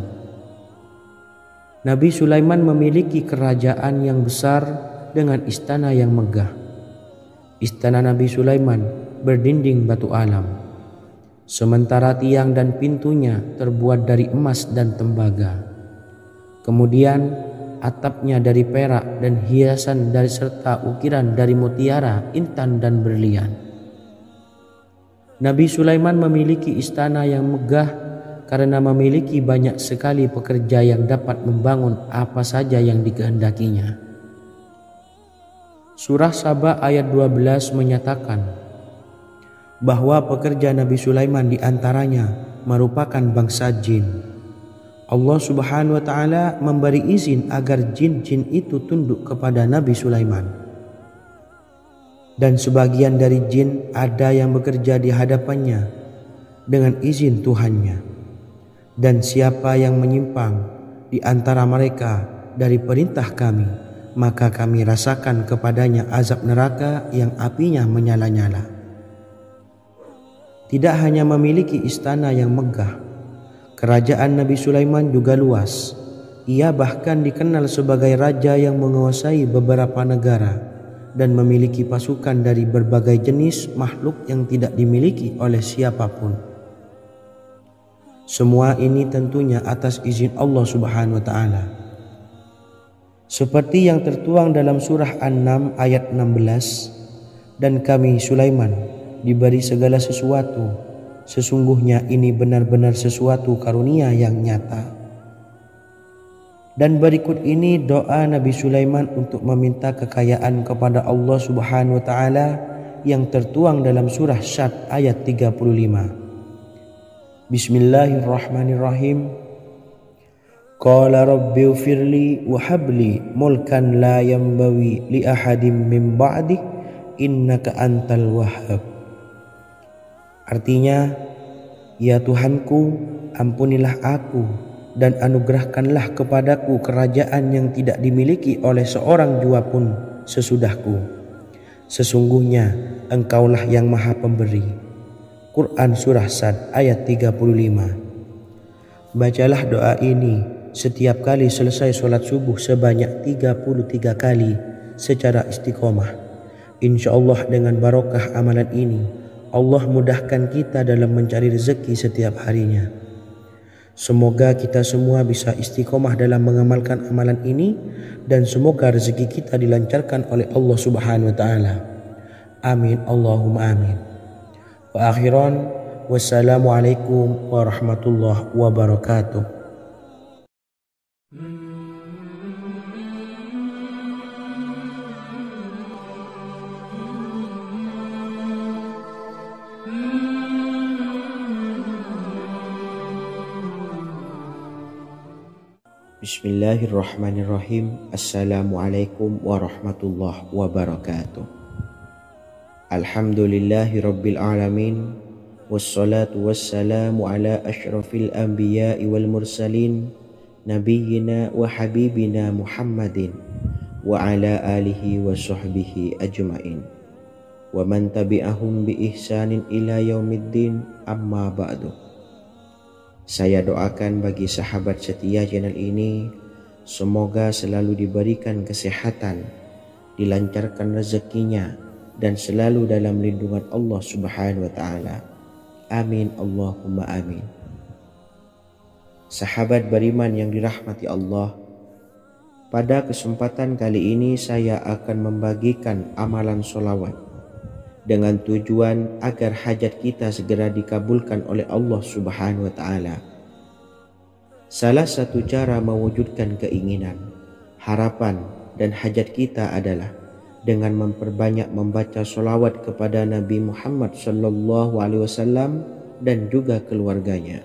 Nabi Sulaiman memiliki kerajaan yang besar dengan istana yang megah. Istana Nabi Sulaiman berdinding batu alam, sementara tiang dan pintunya terbuat dari emas dan tembaga. Kemudian atapnya dari perak dan hiasan dari serta ukiran dari mutiara, intan dan berlian. Nabi Sulaiman memiliki istana yang megah karena memiliki banyak sekali pekerja yang dapat membangun apa saja yang dikehendakinya. Surah Saba ayat 12 menyatakan bahwa pekerja Nabi Sulaiman diantaranya merupakan bangsa jin. Allah Subhanahu wa taala memberi izin agar jin-jin itu tunduk kepada Nabi Sulaiman. Dan sebagian dari jin ada yang bekerja di hadapannya dengan izin Tuhannya. Dan siapa yang menyimpang di antara mereka dari perintah kami, maka kami rasakan kepadanya azab neraka yang apinya menyala-nyala. Tidak hanya memiliki istana yang megah, kerajaan Nabi Sulaiman juga luas. Ia bahkan dikenal sebagai raja yang menguasai beberapa negara dan memiliki pasukan dari berbagai jenis makhluk yang tidak dimiliki oleh siapapun. Semua ini tentunya atas izin Allah Subhanahu wa taala. Seperti yang tertuang dalam surah An-Naml ayat 16, dan kami Sulaiman diberi segala sesuatu, sesungguhnya ini benar-benar sesuatu karunia yang nyata. Dan berikut ini doa Nabi Sulaiman untuk meminta kekayaan kepada Allah Subhanahu wa taala yang tertuang dalam surah Syad ayat 35. Bismillahirrahmanirrahim. Qala rabbi ighfirli wa habli mulkan la yanbawi li ahadin min ba'di innaka antal wahhab. Artinya, ya Tuhanku, ampunilah aku dan anugerahkanlah kepadaku kerajaan yang tidak dimiliki oleh seorang jua pun sesudahku. Sesungguhnya Engkaulah yang Maha Pemberi. Quran Surah Sad ayat 35. Bacalah doa ini setiap kali selesai sholat subuh sebanyak 33 kali secara istiqomah. Insya Allah dengan barokah amalan ini, Allah mudahkan kita dalam mencari rezeki setiap harinya. Semoga kita semua bisa istiqomah dalam mengamalkan amalan ini, dan semoga rezeki kita dilancarkan oleh Allah Subhanahu wa taala. Amin Allahumma amin. Wa akhiran, wassalamualaikum warahmatullahi wabarakatuh. Bismillahirrahmanirrahim. Assalamualaikum warahmatullahi wabarakatuh. Alhamdulillahi rabbil alamin, wassalatu wassalamu ala ashrafil anbiya'i wal mursalin, nabiyyina wa habibina Muhammadin wa ala alihi wa sahbihi ajma'in wa man tabi'ahum bi ihsanin ila yaumiddin, amma ba'du. Saya doakan bagi sahabat setia channel ini, semoga selalu diberikan kesehatan, dilancarkan rezekinya, dan selalu dalam lindungan Allah Subhanahu wa taala. Amin Allahumma amin. Sahabat beriman yang dirahmati Allah, pada kesempatan kali ini saya akan membagikan amalan sholawat dengan tujuan agar hajat kita segera dikabulkan oleh Allah Subhanahu wa taala. Salah satu cara mewujudkan keinginan, harapan, dan hajat kita adalah dengan memperbanyak membaca sholawat kepada Nabi Muhammad SAW dan juga keluarganya.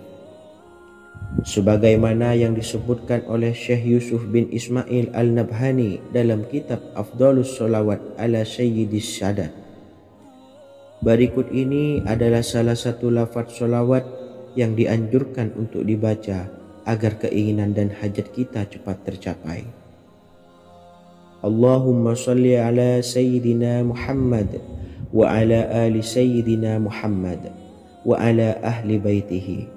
Sebagaimana yang disebutkan oleh Syekh Yusuf bin Ismail Al-Nabhani dalam kitab Afdhalus Sholawat ala Sayyidis Sadat. Berikut ini adalah salah satu lafaz sholawat yang dianjurkan untuk dibaca agar keinginan dan hajat kita cepat tercapai. Allahumma salli ala Sayyidina Muhammad wa ala ali Sayyidina Muhammad wa ala ahli baitihi.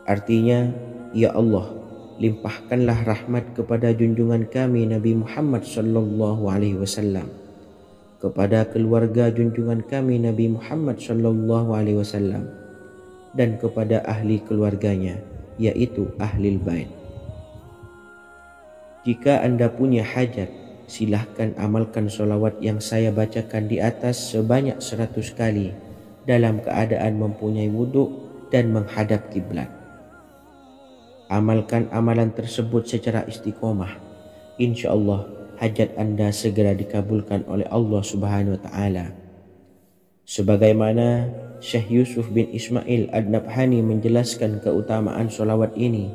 Artinya, ya Allah, limpahkanlah rahmat kepada junjungan kami Nabi Muhammad sallallahu alaihi wasallam, kepada keluarga junjungan kami Nabi Muhammad sallallahu alaihi wasallam, dan kepada ahli keluarganya, yaitu ahlil bait. Jika Anda punya hajat, silahkan amalkan sholawat yang saya bacakan di atas sebanyak 100 kali dalam keadaan mempunyai wudhu dan menghadap kiblat. Amalkan amalan tersebut secara istiqomah. Insya Allah hajat Anda segera dikabulkan oleh Allah Subhanahu wa taala. Sebagaimana Syekh Yusuf bin Ismail Ad-Nabhani menjelaskan keutamaan sholawat ini,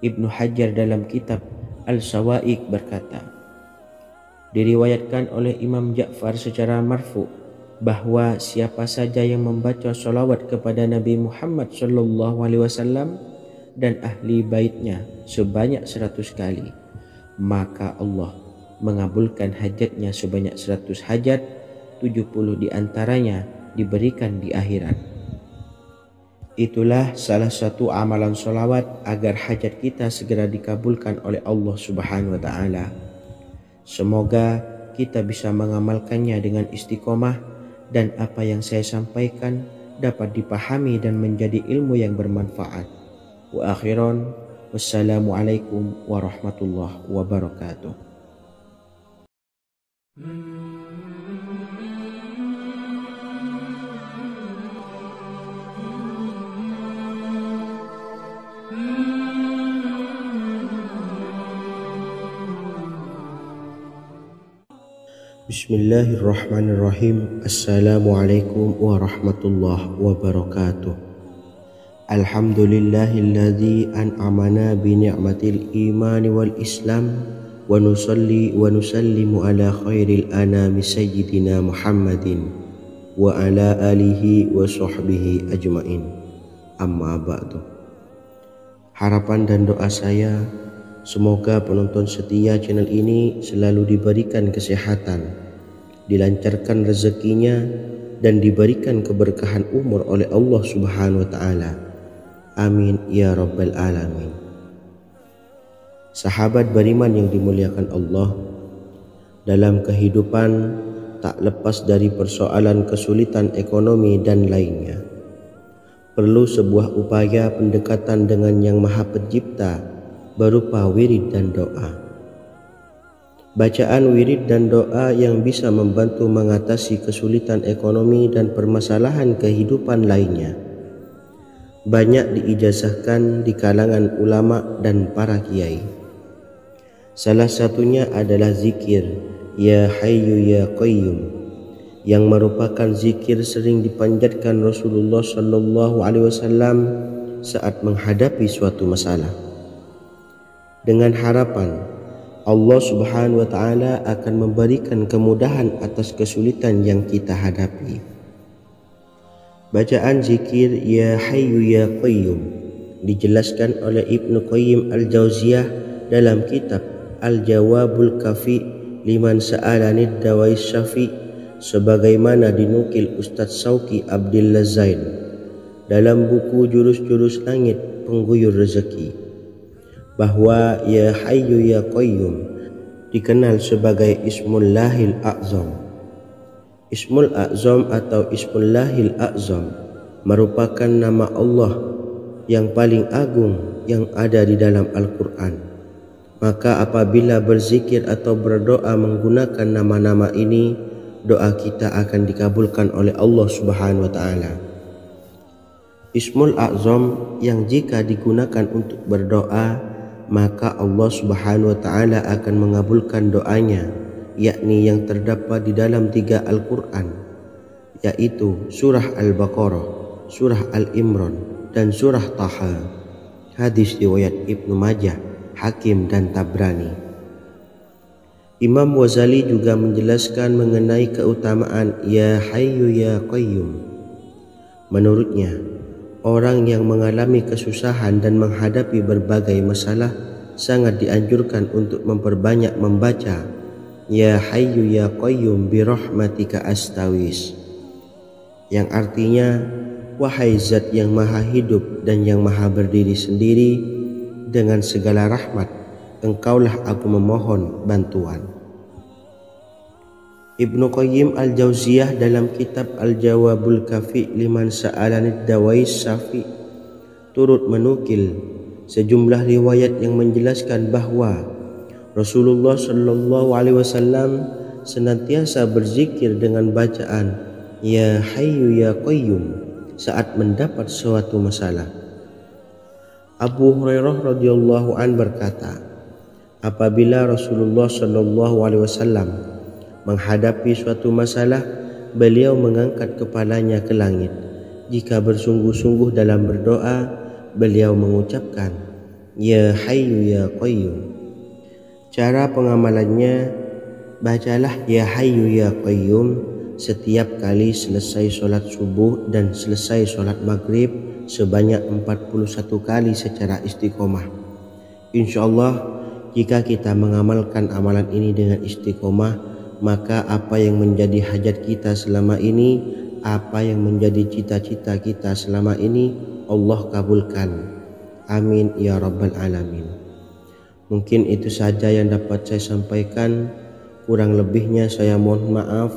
Ibnu Hajar dalam kitab Al-Sawa'iq berkata, diriwayatkan oleh Imam Ja'far secara marfu bahwa siapa saja yang membaca sholawat kepada Nabi Muhammad SAW dan ahli baitnya sebanyak 100 kali, maka Allah mengabulkan hajatnya sebanyak 100 hajat, 70 diantaranya diberikan di akhirat. Itulah salah satu amalan sholawat agar hajat kita segera dikabulkan oleh Allah Subhanahu wa Ta'ala. Semoga kita bisa mengamalkannya dengan istiqomah dan apa yang saya sampaikan dapat dipahami dan menjadi ilmu yang bermanfaat. Wa akhiran, wassalamualaikum warahmatullahi wabarakatuh. Bismillahirrahmanirrahim. Assalamualaikum warahmatullahi wabarakatuh. Alhamdulillahilladzi an'amana bi ni'matil imani wal islam wa nusalli wa nusallimu ala khairil anami sayyidina Muhammadin wa ala alihi wa sahbihi ajmain. Amma ba'du. Harapan dan doa saya, semoga penonton setia channel ini selalu diberikan kesehatan, dilancarkan rezekinya, dan diberikan keberkahan umur oleh Allah Subhanahu wa Ta'ala. Amin ya rabbal alamin. Sahabat beriman yang dimuliakan Allah, dalam kehidupan tak lepas dari persoalan kesulitan ekonomi dan lainnya. Perlu sebuah upaya pendekatan dengan Yang Maha Pencipta berupa wirid dan doa. Bacaan wirid dan doa yang bisa membantu mengatasi kesulitan ekonomi dan permasalahan kehidupan lainnya banyak diijazahkan di kalangan ulama dan para kiai. Salah satunya adalah zikir Ya Hayyu Ya Qayyum, yang merupakan zikir sering dipanjatkan Rasulullah SAW saat menghadapi suatu masalah, dengan harapan Allah Subhanahu wa Ta'ala akan memberikan kemudahan atas kesulitan yang kita hadapi. Bacaan zikir Ya Hayyu Ya Qayyum dijelaskan oleh Ibnu Qayyim Al-Jauziyah dalam kitab Al-Jawabul Kafi liman sa'alanid dawais syafi, sebagaimana dinukil Ustadz Sauki Abdillah Zain dalam buku Jurus-Jurus Langit Pengguyur Rezeki, bahwa Ya Hayyu Ya Qayyum dikenal sebagai Ismullahil A'zam. Ismul A'zam atau Ismullahil A'zam merupakan nama Allah yang paling agung yang ada di dalam Al-Quran. Maka apabila berzikir atau berdoa menggunakan nama-nama ini, doa kita akan dikabulkan oleh Allah Subhanahu wa Ta'ala. Ismul A'zam yang jika digunakan untuk berdoa, maka Allah Subhanahu wa Ta'ala akan mengabulkan doanya, yakni yang terdapat di dalam 3 Al-Quran, yaitu surah Al-Baqarah, surah Al-Imran, dan surah Taha. Hadis riwayat Ibnu Majah, Hakim, dan Tabrani. Imam Ghazali juga menjelaskan mengenai keutamaan Ya Hayyu Ya Qayyum. Menurutnya, orang yang mengalami kesusahan dan menghadapi berbagai masalah sangat dianjurkan untuk memperbanyak membaca Ya Hayyu Ya Qayyum bi rahmatika astawis, yang artinya, wahai zat yang maha hidup dan yang maha berdiri sendiri, dengan segala rahmat engkaulah aku memohon bantuan. Ibnu Qayyim Al-Jauziyah dalam kitab Al-Jawabul Kafi liman sa'alanid dawais syafi turut menukil sejumlah riwayat yang menjelaskan bahwa Rasulullah SAW senantiasa berzikir dengan bacaan Ya Hayyu Ya Qayyum saat mendapat suatu masalah. Abu Hurairah radhiyallahu an berkata, apabila Rasulullah SAW menghadapi suatu masalah, beliau mengangkat kepalanya ke langit. Jika bersungguh-sungguh dalam berdoa, beliau mengucapkan Ya Hayyu Ya Qayyum. Cara pengamalannya, bacalah Ya Hayyu Ya Qayyum setiap kali selesai sholat subuh dan selesai sholat maghrib sebanyak 41 kali secara istiqomah. Insyaallah jika kita mengamalkan amalan ini dengan istiqomah, maka apa yang menjadi hajat kita selama ini, apa yang menjadi cita-cita kita selama ini, Allah kabulkan. Amin ya rabbal alamin. Mungkin itu saja yang dapat saya sampaikan. Kurang lebihnya saya mohon maaf.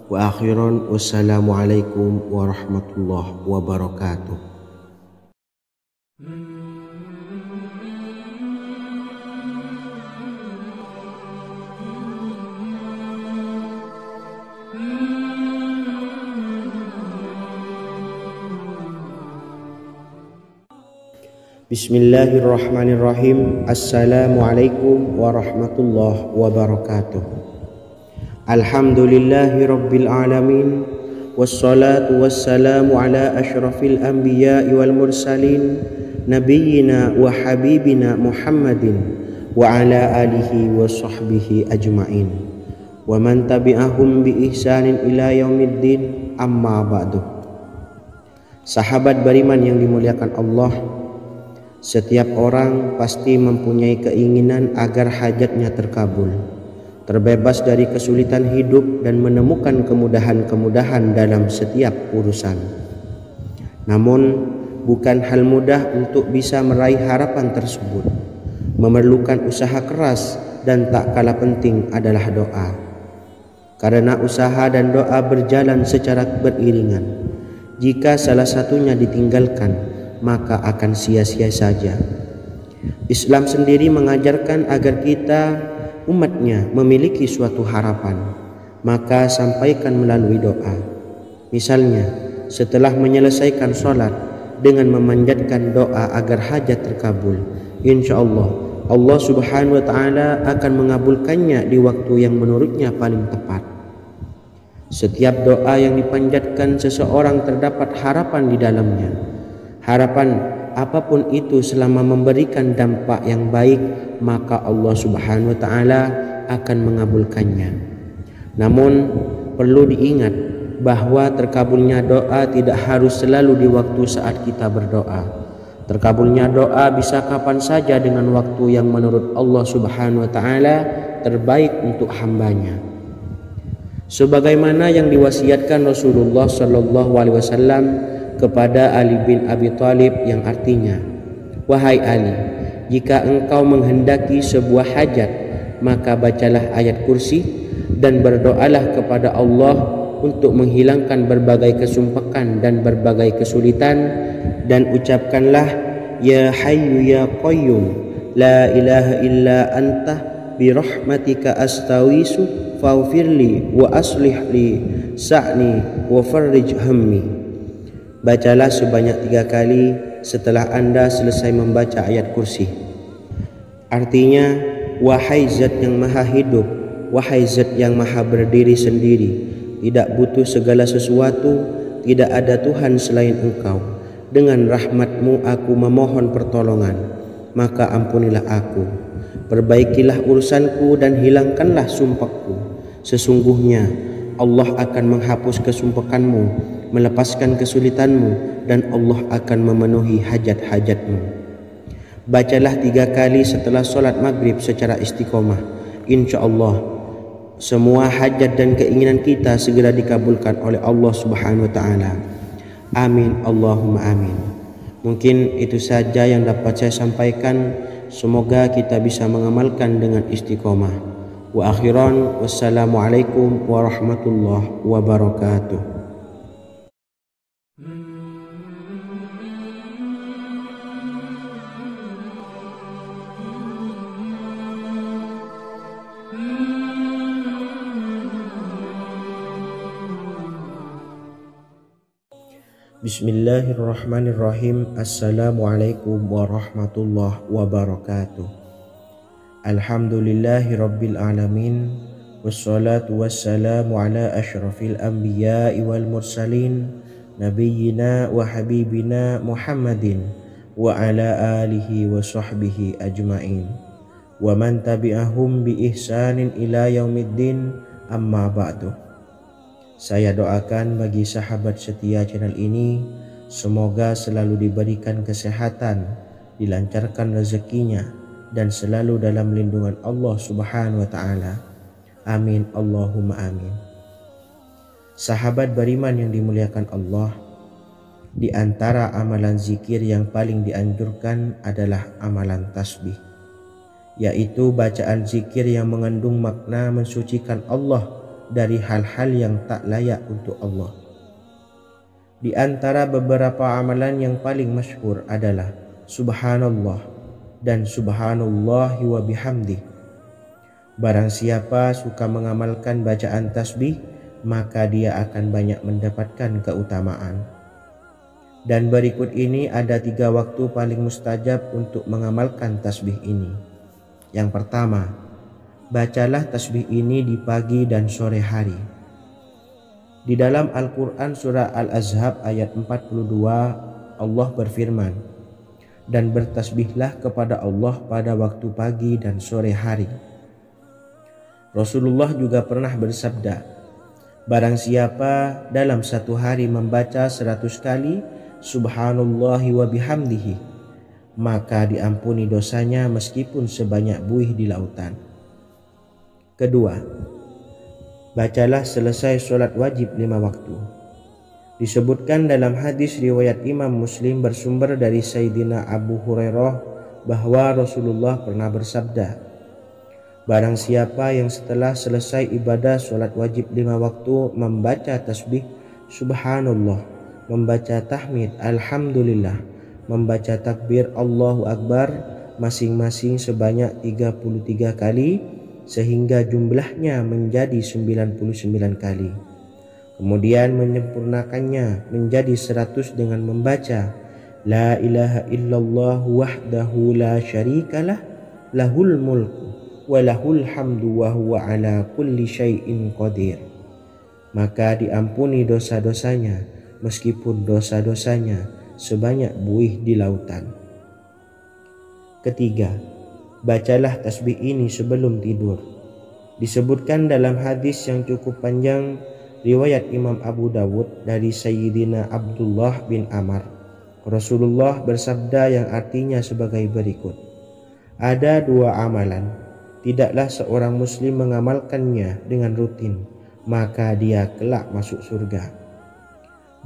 Wa akhiran, wassalamualaikum warahmatullahi wabarakatuh. Bismillahirrahmanirrahim. Assalamualaikum warahmatullahi wabarakatuh. Alhamdulillahi rabbil alamin. Wassalatu wassalamu ala ashrafil anbiya'i wal mursalin, nabiyyina wa habibina Muhammadin wa ala alihi wa sahbihi ajma'in, wa man tabi'ahum bi ihsanin ila yaumiddin, amma ba'du. Sahabat beriman yang dimuliakan Allah, setiap orang pasti mempunyai keinginan agar hajatnya terkabul, terbebas dari kesulitan hidup dan menemukan kemudahan-kemudahan dalam setiap urusan. Namun, bukan hal mudah untuk bisa meraih harapan tersebut. Memerlukan usaha keras dan tak kalah penting adalah doa. Karena usaha dan doa berjalan secara beriringan. Jika salah satunya ditinggalkan, maka akan sia-sia saja. Islam sendiri mengajarkan agar kita umatnya memiliki suatu harapan, maka sampaikan melalui doa. Misalnya, setelah menyelesaikan sholat dengan memanjatkan doa agar hajat terkabul, insya Allah Allah subhanahu wa ta'ala akan mengabulkannya di waktu yang menurutnya paling tepat. Setiap doa yang dipanjatkan seseorang terdapat harapan di dalamnya. Harapan apapun itu selama memberikan dampak yang baik, maka Allah subhanahu wa ta'ala akan mengabulkannya. Namun perlu diingat bahwa terkabulnya doa tidak harus selalu di waktu saat kita berdoa. Terkabulnya doa bisa kapan saja dengan waktu yang menurut Allah subhanahu wa ta'ala terbaik untuk hambanya. Sebagaimana yang diwasiatkan Rasulullah sallallahu alaihi wasallam kepada Ali bin Abi Thalib, yang artinya, wahai Ali, jika engkau menghendaki sebuah hajat, maka bacalah ayat kursi dan berdoalah kepada Allah untuk menghilangkan berbagai kesumpakan dan berbagai kesulitan, dan ucapkanlah, ya hayyu ya qayyum la ilaha illa anta birahmatika astawisu faghfirli wa aslih li sa'ni wa farrij hammi. Bacalah sebanyak 3 kali setelah Anda selesai membaca ayat kursi. Artinya, wahai zat yang maha hidup, wahai zat yang maha berdiri sendiri, tidak butuh segala sesuatu, tidak ada Tuhan selain Engkau. Dengan rahmat-Mu aku memohon pertolongan, maka ampunilah aku. Perbaikilah urusanku dan hilangkanlah sumpahku. Sesungguhnya Allah akan menghapus kesumpahanmu, melepaskan kesulitanmu, dan Allah akan memenuhi hajat-hajatmu. Bacalah 3 kali setelah sholat maghrib secara istiqomah. Insya Allah semua hajat dan keinginan kita segera dikabulkan oleh Allah subhanahu wa ta'ala. Amin Allahumma amin. Mungkin itu saja yang dapat saya sampaikan. Semoga kita bisa mengamalkan dengan istiqomah. Wa akhiran, wassalamualaikum warahmatullahi wabarakatuh. Bismillahirrahmanirrahim. Assalamualaikum warahmatullahi wabarakatuh. Alhamdulillahi rabbil alamin. Wassalatu wassalamu ala ashrafil anbiya'i wal mursalin, nabiyyina wa habibina Muhammadin wa ala alihi wa sahbihi ajma'in, wa man tabi'ahum bi ihsanin ila yaumiddin, amma ba'du. Saya doakan bagi sahabat setia channel ini, semoga selalu diberikan kesehatan, dilancarkan rezekinya, dan selalu dalam lindungan Allah Subhanahu wa taala. Amin Allahumma amin. Sahabat beriman yang dimuliakan Allah, di antara amalan zikir yang paling dianjurkan adalah amalan tasbih, yaitu bacaan zikir yang mengandung makna mensucikan Allah dari hal-hal yang tak layak untuk Allah. Di antara beberapa amalan yang paling masyhur adalah Subhanallah dan Subhanallahi wa bihamdih. Barang siapa suka mengamalkan bacaan tasbih, maka dia akan banyak mendapatkan keutamaan. Dan berikut ini ada 3 waktu paling mustajab untuk mengamalkan tasbih ini. Yang pertama, bacalah tasbih ini di pagi dan sore hari. Di dalam Al-Quran surah Al-Ahzab ayat 42, Allah berfirman, dan bertasbihlah kepada Allah pada waktu pagi dan sore hari. Rasulullah juga pernah bersabda, barang siapa dalam satu hari membaca 100 kali Subhanallahi wa bihamdihi, maka diampuni dosanya meskipun sebanyak buih di lautan. Kedua, bacalah selesai sholat wajib 5 waktu. Disebutkan dalam hadis riwayat Imam Muslim bersumber dari Sayyidina Abu Hurairah bahwa Rasulullah pernah bersabda, barang siapa yang setelah selesai ibadah sholat wajib 5 waktu membaca tasbih Subhanallah, membaca tahmid Alhamdulillah, membaca takbir Allahu Akbar masing-masing sebanyak 33 kali sehingga jumlahnya menjadi 99 kali. Kemudian menyempurnakannya menjadi 100 dengan membaca La ilaha illallah wahdahu la syarikalah lahul mulku wa lahul hamdu wa huwa ala kulli syai'in qadir. Maka diampuni dosa-dosanya meskipun dosa-dosanya sebanyak buih di lautan. Ketiga, bacalah tasbih ini sebelum tidur. Disebutkan dalam hadis yang cukup panjang riwayat Imam Abu Dawud dari Sayyidina Abdullah bin Amr, Rasulullah bersabda yang artinya sebagai berikut, ada 2 amalan, tidaklah seorang muslim mengamalkannya dengan rutin, maka dia kelak masuk surga.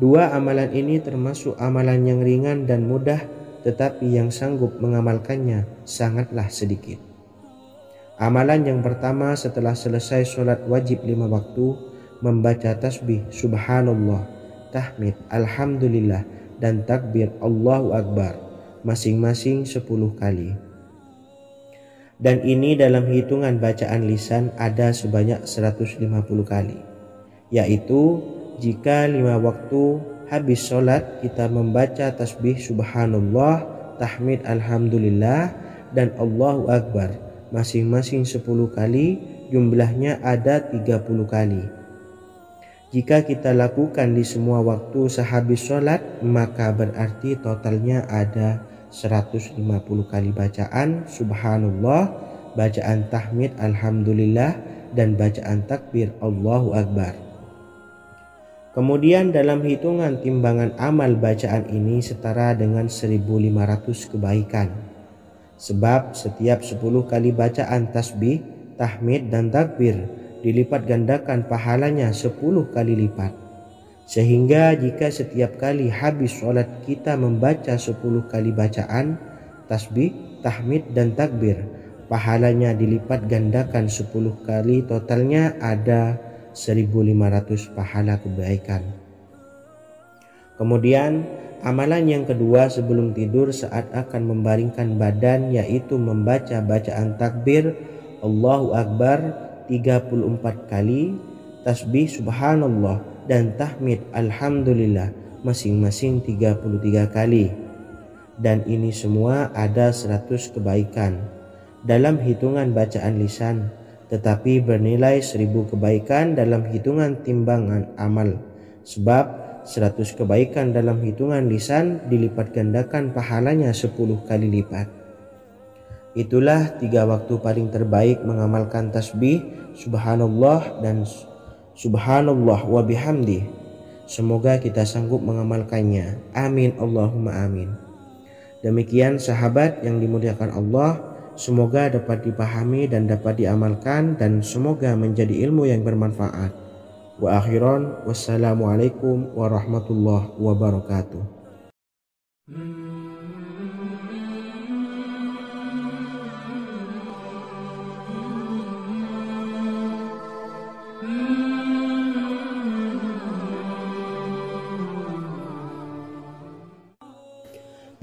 2 amalan ini termasuk amalan yang ringan dan mudah, tetapi yang sanggup mengamalkannya sangatlah sedikit. Amalan yang pertama setelah selesai sholat wajib 5 waktu, membaca tasbih Subhanallah, tahmid Alhamdulillah, dan takbir Allahu Akbar masing-masing 10 kali. Dan ini dalam hitungan bacaan lisan ada sebanyak 150 kali, yaitu jika 5 waktu habis sholat kita membaca tasbih Subhanallah, tahmid Alhamdulillah, dan Allahu Akbar masing-masing 10 kali, jumlahnya ada 30 kali. Jika kita lakukan di semua waktu sehabis sholat, maka berarti totalnya ada 150 kali bacaan Subhanallah, bacaan tahmid Alhamdulillah, dan bacaan takbir Allahu Akbar. Kemudian dalam hitungan timbangan amal bacaan ini setara dengan 1500 kebaikan. Sebab setiap 10 kali bacaan tasbih, tahmid, dan takbir dilipat gandakan pahalanya 10 kali lipat. Sehingga jika setiap kali habis sholat kita membaca 10 kali bacaan tasbih, tahmid, dan takbir, pahalanya dilipat gandakan 10 kali, totalnya ada 1500 pahala kebaikan. Kemudian amalan yang kedua sebelum tidur saat akan membaringkan badan, yaitu membaca bacaan takbir Allahu Akbar 34 kali, tasbih Subhanallah, dan tahmid Alhamdulillah masing-masing 33 kali. Dan ini semua ada 100 kebaikan dalam hitungan bacaan lisan, tetapi bernilai 1000 kebaikan dalam hitungan timbangan amal. Sebab 100 kebaikan dalam hitungan lisan dilipat gandakan pahalanya 10 kali lipat. Itulah 3 waktu paling terbaik mengamalkan tasbih Subhanallah dan Subhanallah wa bihamdih. Semoga kita sanggup mengamalkannya. Amin Allahumma amin. Demikian sahabat yang dimuliakan Allah, semoga dapat dipahami dan dapat diamalkan, dan semoga menjadi ilmu yang bermanfaat. Wa akhiran, wassalamualaikum warahmatullahi wabarakatuh.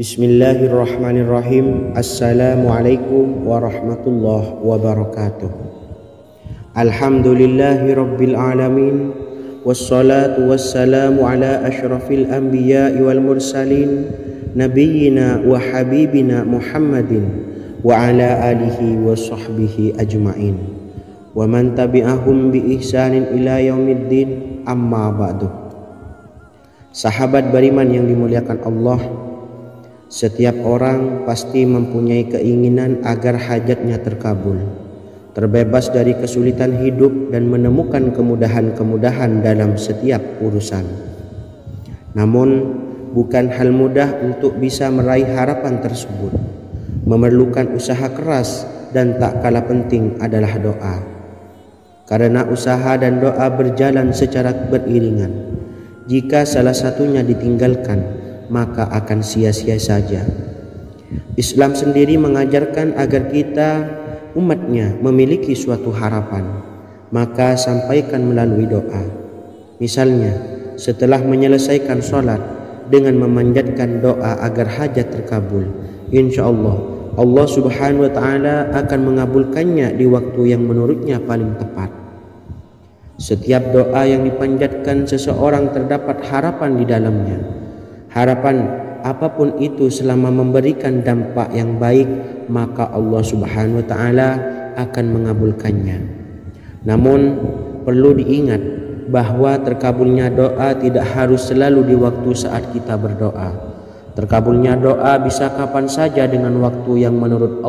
Bismillahirrahmanirrahim. Assalamualaikum warahmatullahi wabarakatuh. Alhamdulillahi rabbil alamin, wassalatu wassalamu ala ashrafil anbiya'i wal mursalin, nabiyyina wa habibina Muhammadin wa ala alihi wa sahbihi ajma'in, wa man tabi'ahum bi ihsanin ila yaumiddin, amma ba'du. Sahabat beriman yang dimuliakan Allah, setiap orang pasti mempunyai keinginan agar hajatnya terkabul, terbebas dari kesulitan hidup dan menemukan kemudahan-kemudahan dalam setiap urusan. Namun, bukan hal mudah untuk bisa meraih harapan tersebut. Memerlukan usaha keras, dan tak kalah penting adalah doa. Karena usaha dan doa berjalan secara beriringan. Jika salah satunya ditinggalkan, maka akan sia-sia saja. Islam sendiri mengajarkan agar kita umatnya memiliki suatu harapan, maka sampaikan melalui doa. Misalnya, setelah menyelesaikan sholat dengan memanjatkan doa agar hajat terkabul, insya Allah Allah subhanahu wa ta'ala akan mengabulkannya di waktu yang menurutnya paling tepat. Setiap doa yang dipanjatkan seseorang terdapat harapan di dalamnya. Harapan apapun itu selama memberikan dampak yang baik, maka Allah subhanahu wa ta'ala akan mengabulkannya. Namun perlu diingat bahwa terkabulnya doa tidak harus selalu di waktu saat kita berdoa. Terkabulnya doa bisa kapan saja dengan waktu yang menurut Allah